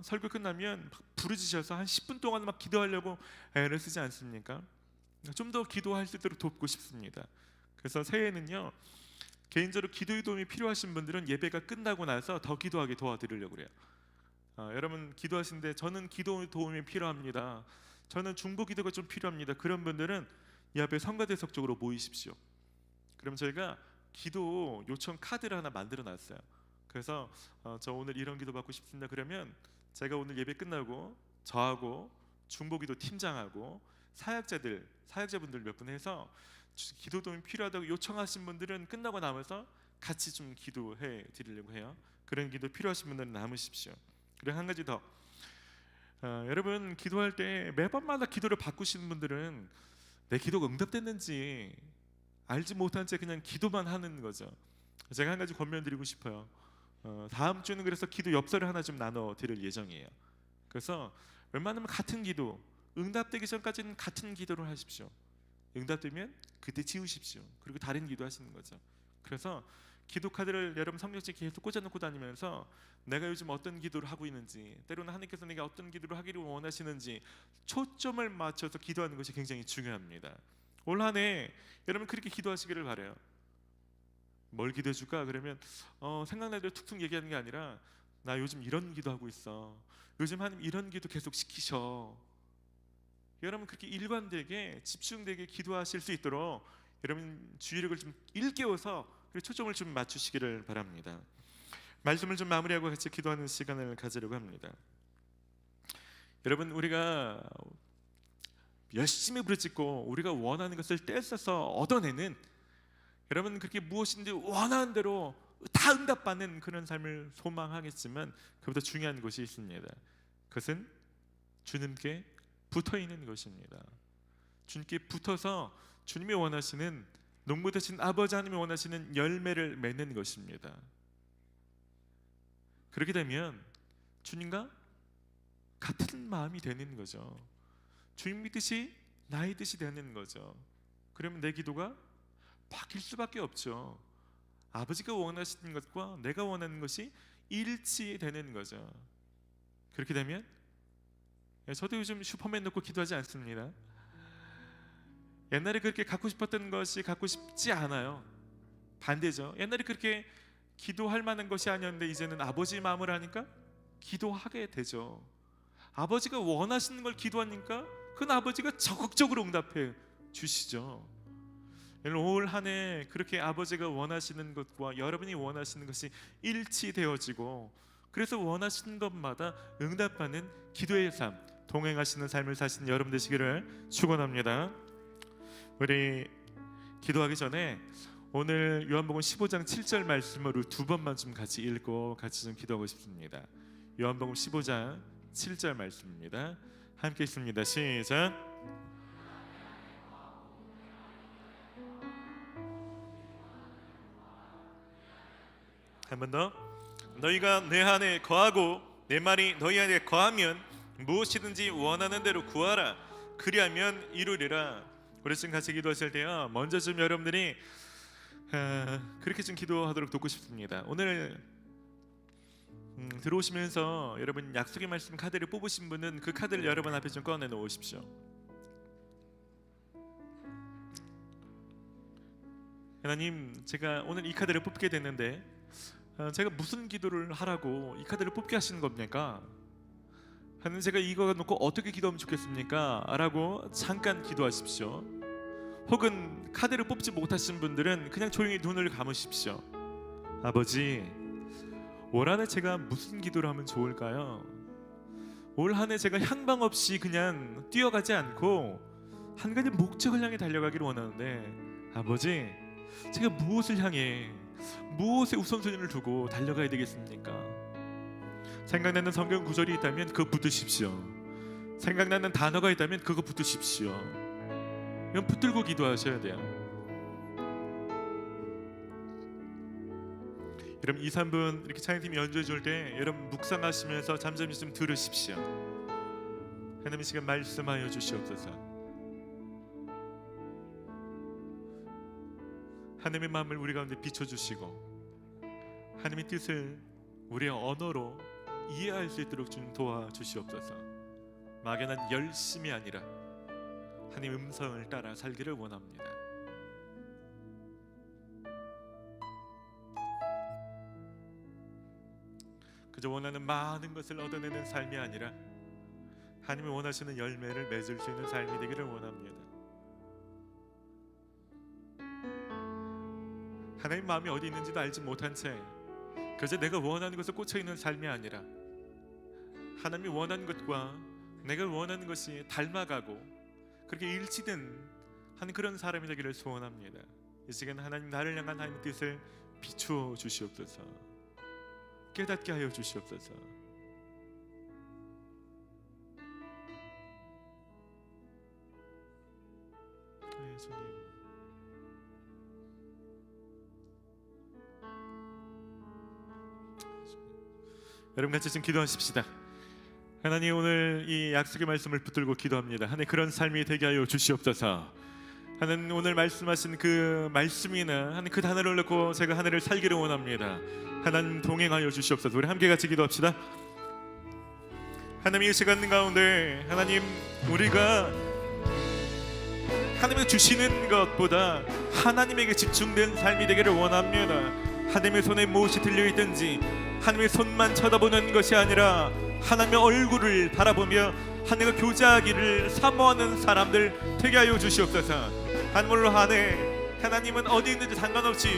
설교 끝나면 부르짖으셔서 한 10분 동안 막 기도하려고 애를 쓰지 않습니까? 좀 더 기도할 수 있도록 돕고 싶습니다. 그래서 새해에는요, 개인적으로 기도의 도움이 필요하신 분들은 예배가 끝나고 나서 더 기도하게 도와드리려고 그래요. 여러분 기도하시는데 저는 기도 도움이 필요합니다, 저는 중보 기도가 좀 필요합니다, 그런 분들은 이 앞에 성가대석 쪽으로 모이십시오. 그럼 저희가 기도 요청 카드를 하나 만들어 놨어요. 그래서 저 오늘 이런 기도 받고 싶습니다 그러면 제가 오늘 예배 끝나고 저하고 중보기도 팀장하고 사역자분들 몇 분 해서 기도 도움이 필요하다고 요청하신 분들은 끝나고 나면서 같이 좀 기도해 드리려고 해요. 그런 기도 필요하신 분들은 남으십시오. 그리고 한 가지 더, 여러분 기도할 때 매번마다 기도를 바꾸시는 분들은 내 기도가 응답됐는지 알지 못한 채 그냥 기도만 하는 거죠. 제가 한 가지 권면드리고 싶어요. 다음 주는 그래서 기도 엽서를 하나 좀 나눠 드릴 예정이에요. 그래서 웬만하면 같은 기도, 응답되기 전까지는 같은 기도를 하십시오. 응답되면 그때 지우십시오. 그리고 다른 기도 하시는 거죠. 그래서 기도 카드를 여러분 성경책에 계속 꽂아놓고 다니면서 내가 요즘 어떤 기도를 하고 있는지, 때로는 하나님께서 내가 어떤 기도를 하기를 원하시는지 초점을 맞춰서 기도하는 것이 굉장히 중요합니다. 올 한 해 여러분 그렇게 기도하시기를 바라요. 뭘 기도해 줄까? 그러면 생각날 대로 툭툭 얘기하는 게 아니라 나 요즘 이런 기도하고 있어, 요즘 하나님 이런 기도 계속 시키셔. 여러분 그렇게 일관되게 집중되게 기도하실 수 있도록 여러분 주의력을 좀 일깨워서 초점을 좀 맞추시기를 바랍니다. 말씀을 좀 마무리하고 같이 기도하는 시간을 가지려고 합니다. 여러분 우리가 열심히 부르짖고 우리가 원하는 것을 떼써서 얻어내는, 여러분 그렇게 무엇인지 원하는 대로 다 응답받는 그런 삶을 소망하겠지만 그보다 중요한 것이 있습니다. 그것은 주님께 붙어있는 것입니다. 주님께 붙어서 주님이 원하시는, 농부 되신 아버지 하나님이 원하시는 열매를 맺는 것입니다. 그렇게 되면 주님과 같은 마음이 되는 거죠. 주님 뜻이 나의 뜻이 되는 거죠. 그러면 내 기도가 바뀔 수밖에 없죠. 아버지가 원하시는 것과 내가 원하는 것이 일치되는 거죠. 그렇게 되면 저도 요즘 슈퍼맨 놓고 기도하지 않습니다. 옛날에 그렇게 갖고 싶었던 것이 갖고 싶지 않아요. 반대죠. 옛날에 그렇게 기도할 만한 것이 아니었는데 이제는 아버지 마음을 하니까 기도하게 되죠. 아버지가 원하시는 걸 기도하니까 그건 아버지가 적극적으로 응답해 주시죠. 올 한 해 그렇게 아버지가 원하시는 것과 여러분이 원하시는 것이 일치되어지고, 그래서 원하시는 것마다 응답받는 기도의 삶, 동행하시는 삶을 사시는 여러분 되시기를 축원합니다. 우리 기도하기 전에 오늘 요한복음 15장 7절 말씀으로 두 번만 좀 같이 읽고 같이 좀 기도하고 싶습니다. 요한복음 15장 7절 말씀입니다. 함께 읽습니다. 시작. 한 번 더. 너희가 내 안에 거하고 내 말이 너희 안에 거하면 무엇이든지 원하는 대로 구하라, 그리하면 이루리라. 우리 지금 같이 기도하실 때요, 먼저 좀 여러분들이 그렇게 좀 기도하도록 돕고 싶습니다. 오늘 들어오시면서 여러분 약속의 말씀 카드를 뽑으신 분은 그 카드를 여러분 앞에 좀 꺼내 놓으십시오. 하나님, 제가 오늘 이 카드를 뽑게 됐는데 제가 무슨 기도를 하라고 이 카드를 뽑게 하시는 겁니까? 하나님, 제가 이거 놓고 어떻게 기도하면 좋겠습니까? 라고 잠깐 기도하십시오. 혹은 카드를 뽑지 못하신 분들은 그냥 조용히 눈을 감으십시오. 아버지, 올 한해 제가 무슨 기도를 하면 좋을까요? 올 한해 제가 향방 없이 그냥 뛰어가지 않고 한 가지 목적을 향해 달려가기를 원하는데, 아버지, 제가 무엇을 향해, 무엇에 우선순위를 두고 달려가야 되겠습니까? 생각나는 성경 구절이 있다면 그거 붙드십시오. 생각나는 단어가 있다면 그거 붙드십시오. 이건 붙들고 기도하셔야 돼요. 여러분 2, 3분 이렇게 찬양팀이 연주해 줄 때 여러분 묵상하시면서 잠잠히 좀 들으십시오. 하나님 시간 말씀하여 주시옵소서. 하나님의 마음을 우리 가운데 비춰주시고 하나님의 뜻을 우리의 언어로 이해할 수 있도록 좀 도와주시옵소서. 막연한 열심이 아니라 하나님 음성을 따라 살기를 원합니다. 그저 원하는 많은 것을 얻어내는 삶이 아니라 하나님이 원하시는 열매를 맺을 수 있는 삶이 되기를 원합니다. 하나님 마음이 어디 있는지도 알지 못한 채 그저 내가 원하는 것에 꽂혀 있는 삶이 아니라 하나님이 원하는 것과 내가 원하는 것이 닮아가고 그렇게 일치된 한 그런 사람이 되기를 소원합니다. 이 시간 하나님, 나를 향한 하나님의 뜻을 비추어 주시옵소서. 깨닫게 하여 주시옵소서. 네, 주님. 여러분 같이 지금 기도하십시다. 하나님, 오늘 이 약속의 말씀을 붙들고 기도합니다. 하나님, 그런 삶이 되게 하여 주시옵소서. 하나님, 오늘 말씀하신 그 말씀이나 하나님 그 단어를 넣고 제가 하늘을 살기를 원합니다. 하나님, 동행하여 주시옵소서. 우리 함께 같이 기도합시다. 하나님, 이 시간 가운데 하나님, 우리가 하나님이 주시는 것보다 하나님에게 집중된 삶이 되기를 원합니다. 하나님의 손에 무엇이 들려있든지 하나님의 손만 쳐다보는 것이 아니라 하나님의 얼굴을 바라보며 하나님과 교제하기를 사모하는 사람들 되게 하여 주시옵소서. 하늘로 하네, 하나님은 어디 있는지 상관없이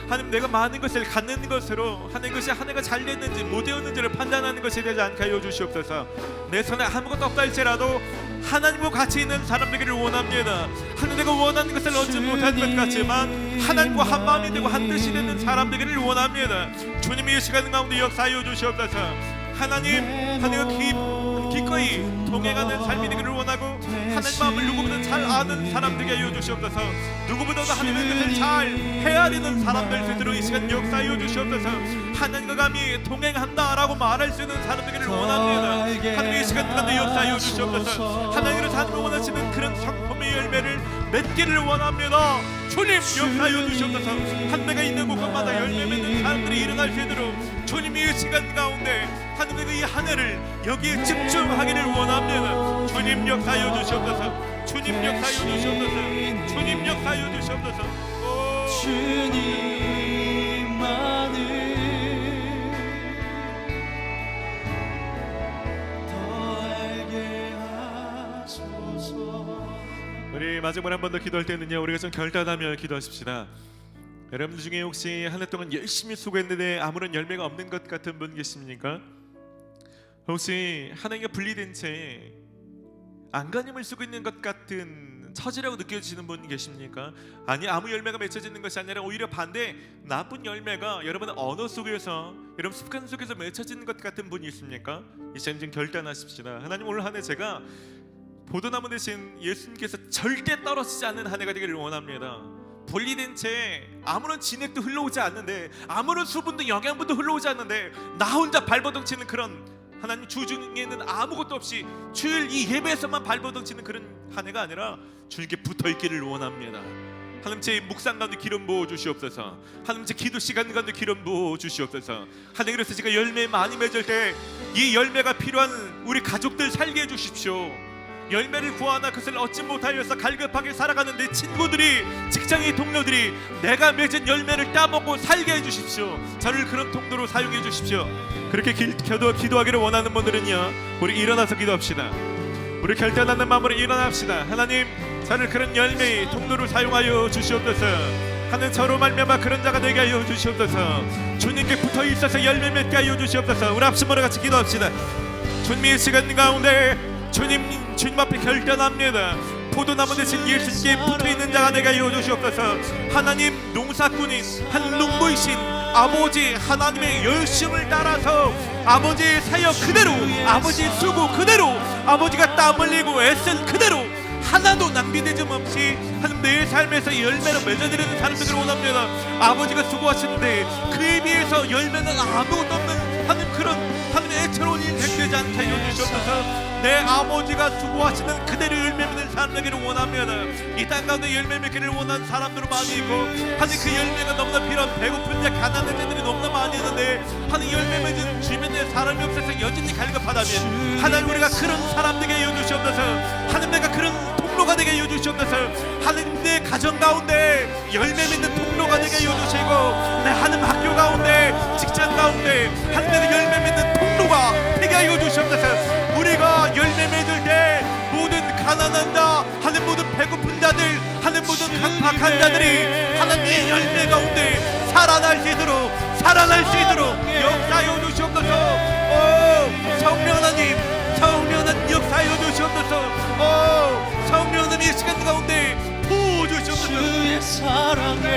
하나님, 내가 많은 것을 갖는 것으로 하나님 것이 하나가 잘 됐는지 못 되었는지를 판단하는 것이 되지 않게 하여 주시옵소서. 내 손에 아무것도 없다 할지라도 하나님과 같이 있는 사람 되기를 원합니다. 하나님, 내가 원하는 것을 얻지 못한 것 같지만 하나님과 한 마음이 되고 한 뜻이 되는 사람 되기를 원합니다. 주님이 이 시간 가운데 역사하여 주시옵소서. 하나님, 하나님과 기꺼이 동행하는 삶이 되기를 원하고 하나님 마음을 누구보다 잘 아는 사람 되게 하여 주시옵소서. 누구보다도 하나님의 뜻을 잘 헤아리는 사람들 되도록 이 시간 역사하여 주시옵소서. 하나님과 감히 동행한다라고 말할 수 있는 사람 되기를 원합니다. 하나님, 이 시간 가운데 역사하여 주시옵소서. 하나님께서 하나님을 원하시는 그런 성품의 열매를 맺기를 원합니다. 주님, 역사하여 주시옵소서. 한 대가 있는 곳마다 열매 맺는 사람들이 일어날 수 있도록 주님이 이 시간 가운데 하나님의 이 한 해를 여기에 집중하기를 원합니다. 주님, 역사하여 주시옵소서. 주님, 역사하여 주시옵소서. 주님, 역사하여 주시옵소서. 주님만을 더 알게 하소서. 우리 마지막으로 한 번 더 기도할 때는요, 우리가 좀 결단하며 기도하십시다. 여러분들 중에 혹시 한 해 동안 열심히 수고했는데 아무런 열매가 없는 것 같은 분 계십니까? 혹시 하나님과 분리된 채 안간힘을 쓰고 있는 것 같은 처지라고 느껴지는 분 계십니까? 아니, 아무 열매가 맺혀지는 것이 아니라 오히려 반대, 나쁜 열매가 여러분의 언어 속에서, 여러분 습관 속에서 맺혀지는 것 같은 분이 있습니까? 이 시간 좀 결단하십시다. 하나님, 오늘 한 해 제가 보도나무 대신 예수님께서 절대 떨어지지 않는 한 해가 되기를 원합니다. 분리된 채 아무런 진액도 흘러오지 않는데, 아무런 수분도 영양분도 흘러오지 않는데 나 혼자 발버둥치는 그런, 하나님 주중에는 아무것도 없이 주일 이 예배에서만 발버둥치는 그런 한 해가 아니라 주님께 붙어있기를 원합니다. 하나님, 제 묵상 가운데 기름 부어 주시옵소서. 하나님, 제 기도 시간 가운데 기름 부어 주시옵소서. 하나님, 그래서 제가 열매 많이 맺을 때 이 열매가 필요한 우리 가족들 살게 해주십시오. 열매를 구하나 그것을 얻지 못하여서 갈급하게 살아가는 내 친구들이, 직장의 동료들이 내가 맺은 열매를 따먹고 살게 해주십시오. 저를 그런 통로로 사용해 주십시오. 그렇게 기도하기를 원하는 분들은요, 우리 일어나서 기도합시다. 우리 결단하는 마음으로 일어납시다. 하나님, 저를 그런 열매의 통로로 사용하여 주시옵소서. 하는 저로 말미암아 그런 자가 되게 하여 주시옵소서. 주님께 붙어 있어서 열매 맺게 하여 주시옵소서. 우리 합심으로 같이 기도합시다. 주님의 시간 가운데 주님 앞에 결단합니다. 포도나무 대신 예수님께 붙어있는 자가 되게 하여 주시옵소서. 하나님 농사꾼인 한 농부이신 아버지 하나님의 열심을 따라서 아버지의 사역 그대로, 아버지의 수고 그대로, 아버지가 땀 흘리고 애쓴 그대로 하나도 낭비되지 없이 하나님 내 삶에서 열매로 맺어드리는 사람들을 원합니다. 아버지가 수고하시는데 그에 비해서 열매는 아무것도 없는 하나님 그런 하나님의 애처로운 인생 되지 않게 하여 주시옵소서. 내 아버지가 수고하시는 그대로 열매 맺는 사람 되기를 원합니다. 이 땅 가운데 열매 맺기를 원하는 사람들은 많이 있고 하나님 그 열매가 너무나 필요한 배고픈 자 가난한 자들이 너무나 많이 있는데 하나님 열매 맺은 주변에 사람이 없어서 여전히 갈급하다면 하나님 우리가 그런 사람들에게 해여 주시옵소서. 하나님 내가 그런 통로가 되게 해여 주시옵소서. 하나님 내 가정 가운데 열매 맺는 통로가 되게 해여 주시고 내 하나님 학교 가운데 직장 가운데 하나님 내가 열매 맺는 통로가 되게 해여 주시옵소서. 우리가 열매 맺을 때 모든 가난한 자, 하나님 모든 배고픈 자들, 하나님 모든 강팍한 자들이 하나님의 열매 가운데 살아날 수 있도록 역사하여 주시옵소서. 오 성령 하나님, 성령 하나님 역사하여 주시옵소서. 성령 하나님 이 시간 가운데 부어주시옵소서. 주의 사랑의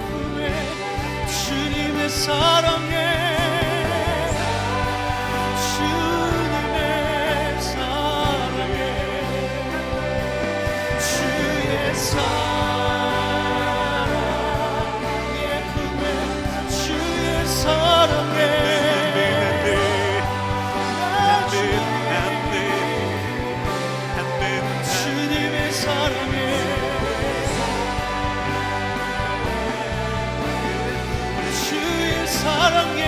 품에 주님의 사랑에 주님의 사랑에 주의 사랑의 품에 주의 사랑에 주님의 사랑에 주의 사랑에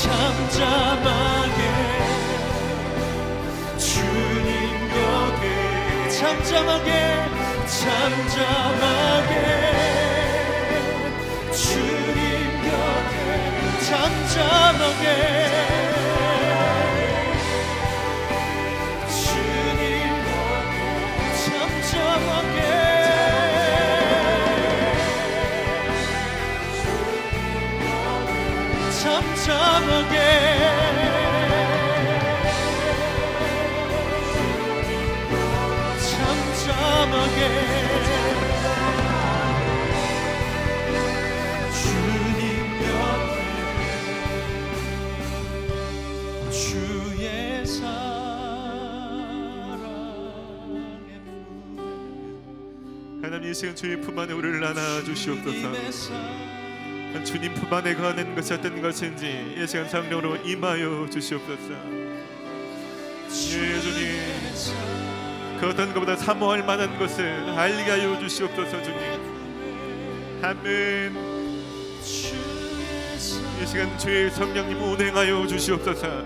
잠잠하게 주님 곁에 잠잠하게 주님 곁에 잠잠하게 주님 곁에 잠잠하게 잠잠하게 주님 곁에 주의 사랑의 하나님 이 시간 주의 품 안에 우리를 안아 주시옵소서. 주님 품 안에 거하는 것이 어떤 것인지 이 시간 성령으로 임하여 주시옵소서. 예 주님, 그 어떤 것보다 사모할 만한 것을 알게 하여 주시옵소서. 주님 아멘. 이 시간 주의 성령님 운행하여 주시옵소서.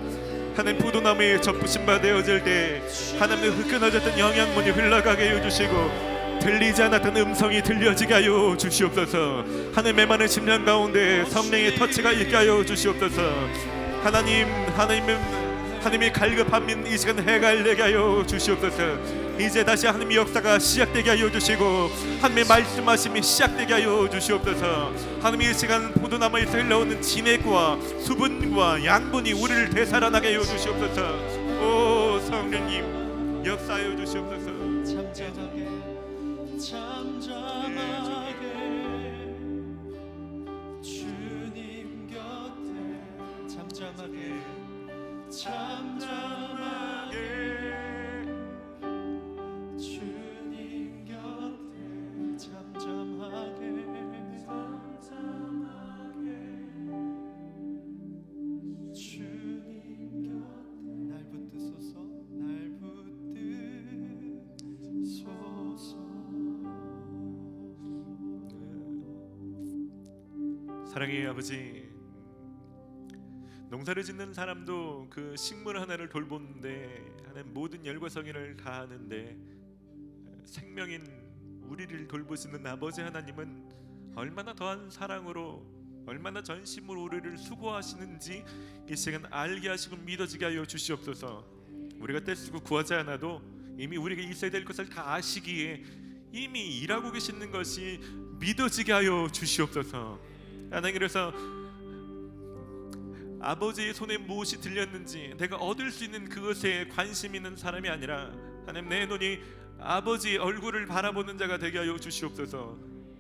하나님 포도나무에 접부심 받아어질 때 하나님의 흩어졌던 영양분이 흘러가게 하여 주시고 들리지 않았던 음성이 들려지게 하여 주시옵소서. 하나님의 많은 심령 가운데 성령의 터치가 있게 하여 주시옵소서. 하나님이 갈급함인 이 시간 해갈되게 하여 주시옵소서. 이제 다시 하나님의 역사가 시작되게 하여 주시고 하나님의 말씀하심이 시작되게 하여 주시옵소서. 하나님의 이 시간 포도나무에서 흘러오는 진액과 수분과 양분이 우리를 되살아나게 하여 주시옵소서. 오 성령님 역사하여 주시옵소서. 잠잠하게 주님 곁에 잠잠하게 주님 곁에 잠잠하게 주님 사랑의 아버지, 농사를 짓는 사람도 그 식물 하나를 돌보는데 하는 모든 열과 성의를 다하는데 생명인 우리를 돌보시는 아버지 하나님은 얼마나 더한 사랑으로, 얼마나 전심으로 우리를 수고하시는지 이 시간 알게 하시고 믿어지게 하여 주시옵소서. 우리가 떼쓰고 구하지 않아도 이미 우리가 있어야 될 것을 다 아시기에 이미 일하고 계시는 것이 믿어지게 하여 주시옵소서. 하나님, 그래서 아버지의 손에 무엇이 들렸는지 내가 얻을 수 있는 그것에 관심 있는 사람이 아니라 하나님, 내 눈이 아버지의 얼굴을 바라보는 자가 되게 하여 주시옵소서.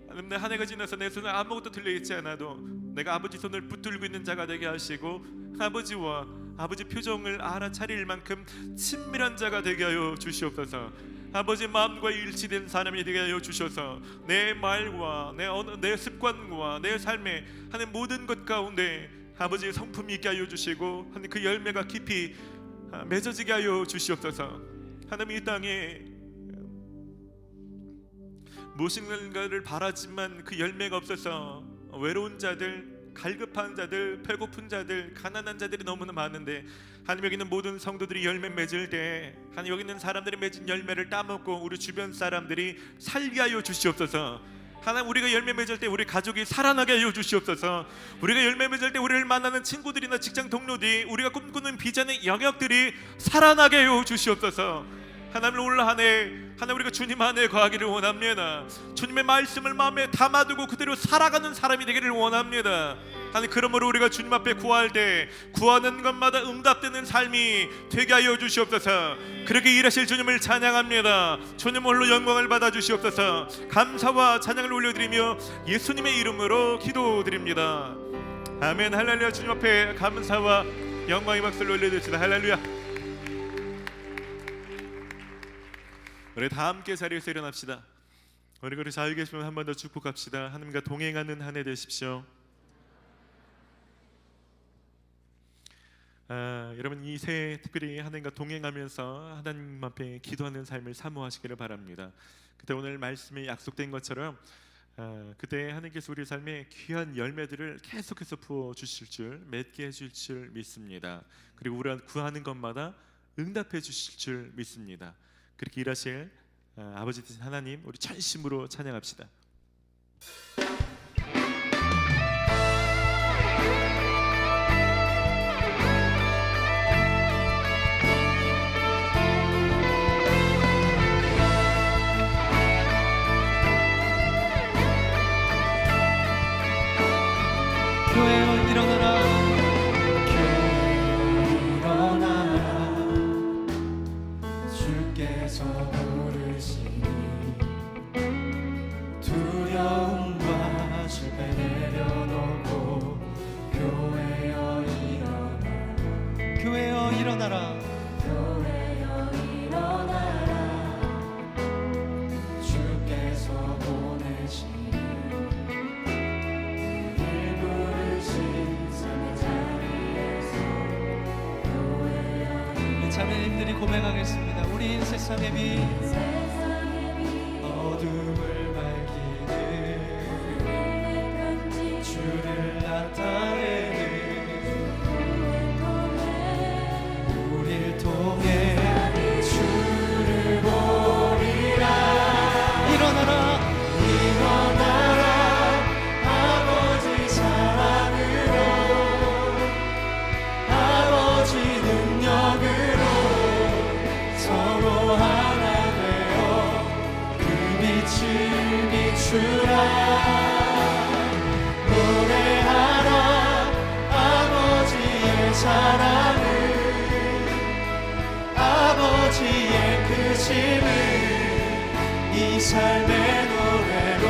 하나님, 내 한 해가 지나서 내 손에 아무것도 들려있지 않아도 내가 아버지 손을 붙들고 있는 자가 되게 하시고 아버지와 아버지 표정을 알아차릴 만큼 친밀한 자가 되게 하여 주시옵소서. 아버지 마음과 일치된 사람이 되게 하여 주셔서 내 말과 내 습관과 내 삶의 하는 모든 것 가운데 아버지의 성품이 있게 하여 주시고 하나님, 그 열매가 깊이 맺어지게 하여 주시옵소서. 하나님, 이 땅에 무엇인가를 바라지만 그 열매가 없어서 외로운 자들, 갈급한 자들, 배고픈 자들, 가난한 자들이 너무나 많은데 하나님, 여기 있는 모든 성도들이 열매 맺을 때 하나님, 여기 있는 사람들이 맺은 열매를 따먹고 우리 주변 사람들이 살게 하여 주시옵소서. 하나님, 우리가 열매 맺을 때 우리 가족이 살아나게 하여 주시옵소서. 우리가 열매 맺을 때 우리를 만나는 친구들이나 직장 동료들이, 우리가 꿈꾸는 비전의 영역들이 살아나게 하여 주시옵소서. 하나님, 올 한 해 하나님, 우리가 주님 안에 거하기를 원합니다. 주님의 말씀을 마음에 담아두고 그대로 살아가는 사람이 되기를 원합니다. 하나님, 그러므로 우리가 주님 앞에 구할 때 구하는 것마다 응답되는 삶이 되게 하여 주시옵소서. 그렇게 일하실 주님을 찬양합니다. 주님 홀로 영광을 받아 주시옵소서. 감사와 찬양을 올려드리며 예수님의 이름으로 기도드립니다. 아멘. 할렐루야. 주님 앞에 감사와 영광의 박수를 올려드립시다. 할렐루야. 우리 다 함께 자리에서 일어납시다. 우리 자유 계시면 한 번 더 축복합시다. 하나님과 동행하는 한 해 되십시오. 여러분, 이 새해 특별히 하나님과 동행하면서 하나님 앞에 기도하는 삶을 사모하시기를 바랍니다. 그때 오늘 말씀이 약속된 것처럼 그때 하나님께서 우리 삶에 귀한 열매들을 계속해서 부어 주실 줄, 맺게 해줄 줄 믿습니다. 그리고 우리가 구하는 것마다 응답해 주실 줄 믿습니다. 그렇게 일하실 아버지 되신 하나님, 우리 전심으로 찬양합시다. 교회여 일어나라, 주께서 부르시니 두려움과 실패 내려놓고 교회여 일어나라, 교회여 일어나라, 교회여 일어나라. 주께서 보내시니 일 부르신 삶의 자리에서 교회여 자매님들이 고백하겠습니다. 우린 세상의 빛, 어둠을 밝히는 주를 나타내는 우릴 통해 주를 보리라. 일어나라, 일어나라, 아버지 사랑으로, 아버지 능력으로 서로 하나 되어 그 빛을 비추라. 노래하라 아버지의 사랑을, 아버지의 크심을 이 삶의 노래로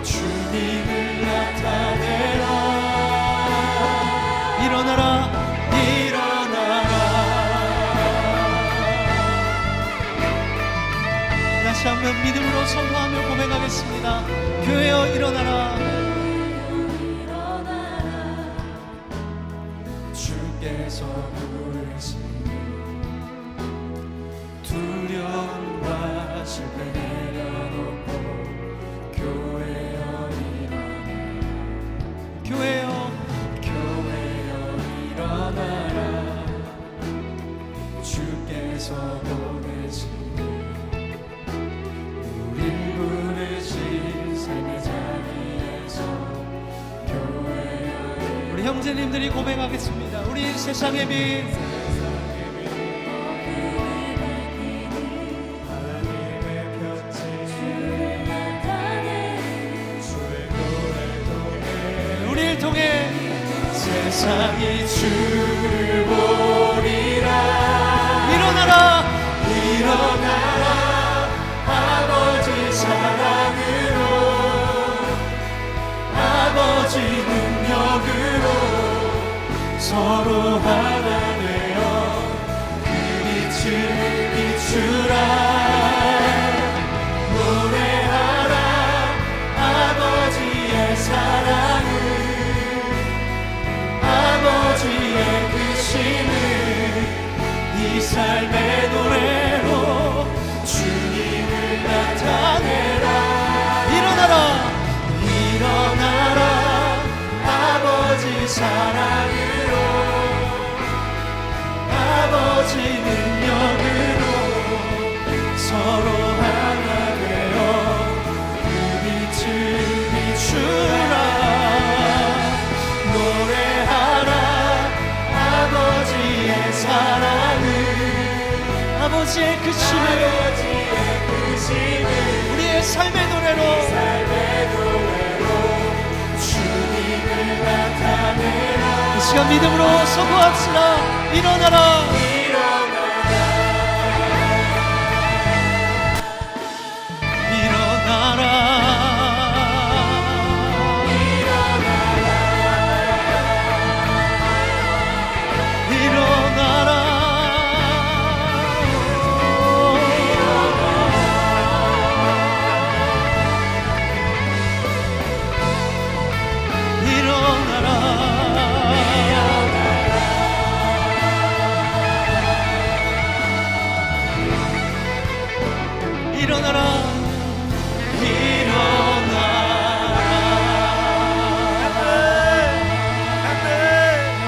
주님을 나타내라. 일어나라, 일어나라. 다시 한번 믿음으로 선포하며 고백하겠습니다. 교회여 일어나라, 주께서 부르시니 두려움과 실패 내려놓고 교회여 일어나라. 일어나라 주께서 보내신 우릴 부르신 삶의 자리에서 교회여 우리 형제님들이 고백하겠습니다. 우리 세상의 빛 하나님의 편지 주를 나타내 주의 노래 통해 우리를 통해 세상이 주를 보리라 일어나라 일어나라 아버지 사랑으로 아버지 능력으로 서로 하나 되어 그 빛을 비추라 노래하라 아버지의 사랑을 아버지의 크심을 이 삶의 노래로 주님을 나타내라 일어나라 일어나라 아버지 사랑으로 아버지 능력으로 서로 하나 되어 그 빛을 비추라 노래하라 아버지의 사랑을 아버지의 그 힘을 아버지의 크심을 우리의 삶의 노래로 삶의 노래로 주님을 나타내라 이 시간 믿음으로 선포합시다. 일어나라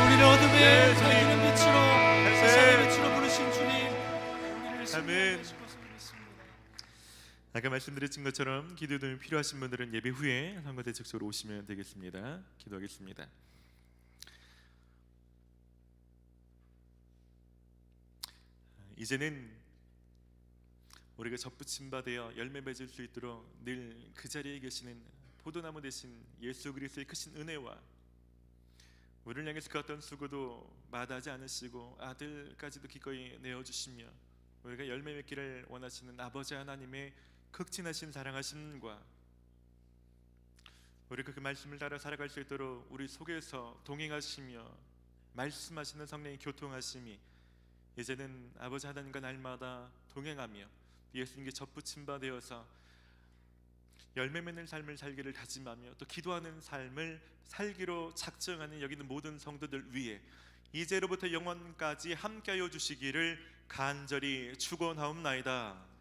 우리를 어둠에 살리는 빛으로 세상의 빛으로 부르신 주님 우리를 아멘. 선포하실 것을 믿습니다. 아까 말씀드린 것처럼 기도 도움이 필요하신 분들은 예배 후에 선거대 측소로 오시면 되겠습니다. 기도하겠습니다. 이제는 우리가 접붙임 받아 열매 맺을 수 있도록 늘 그 자리에 계시는 포도나무 대신 예수 그리스도의 크신 은혜와 우리를 향해서 그 어떤 수고도 마다하지 않으시고 아들까지도 기꺼이 내어주시며 우리가 열매 맺기를 원하시는 아버지 하나님의 극진하신 사랑하심과 우리가 그 말씀을 따라 살아갈 수 있도록 우리 속에서 동행하시며 말씀하시는 성령의 교통하심이 이제는 아버지 하나님과 날마다 동행하며 예수님께 접붙임 바 되어서 열매 맺는 삶을 살기를 다짐하며 또 기도하는 삶을 살기로 작정하는 여기 있는 모든 성도들 위해 이제로부터 영원까지 함께하여 주시기를 간절히 축원하옵나이다.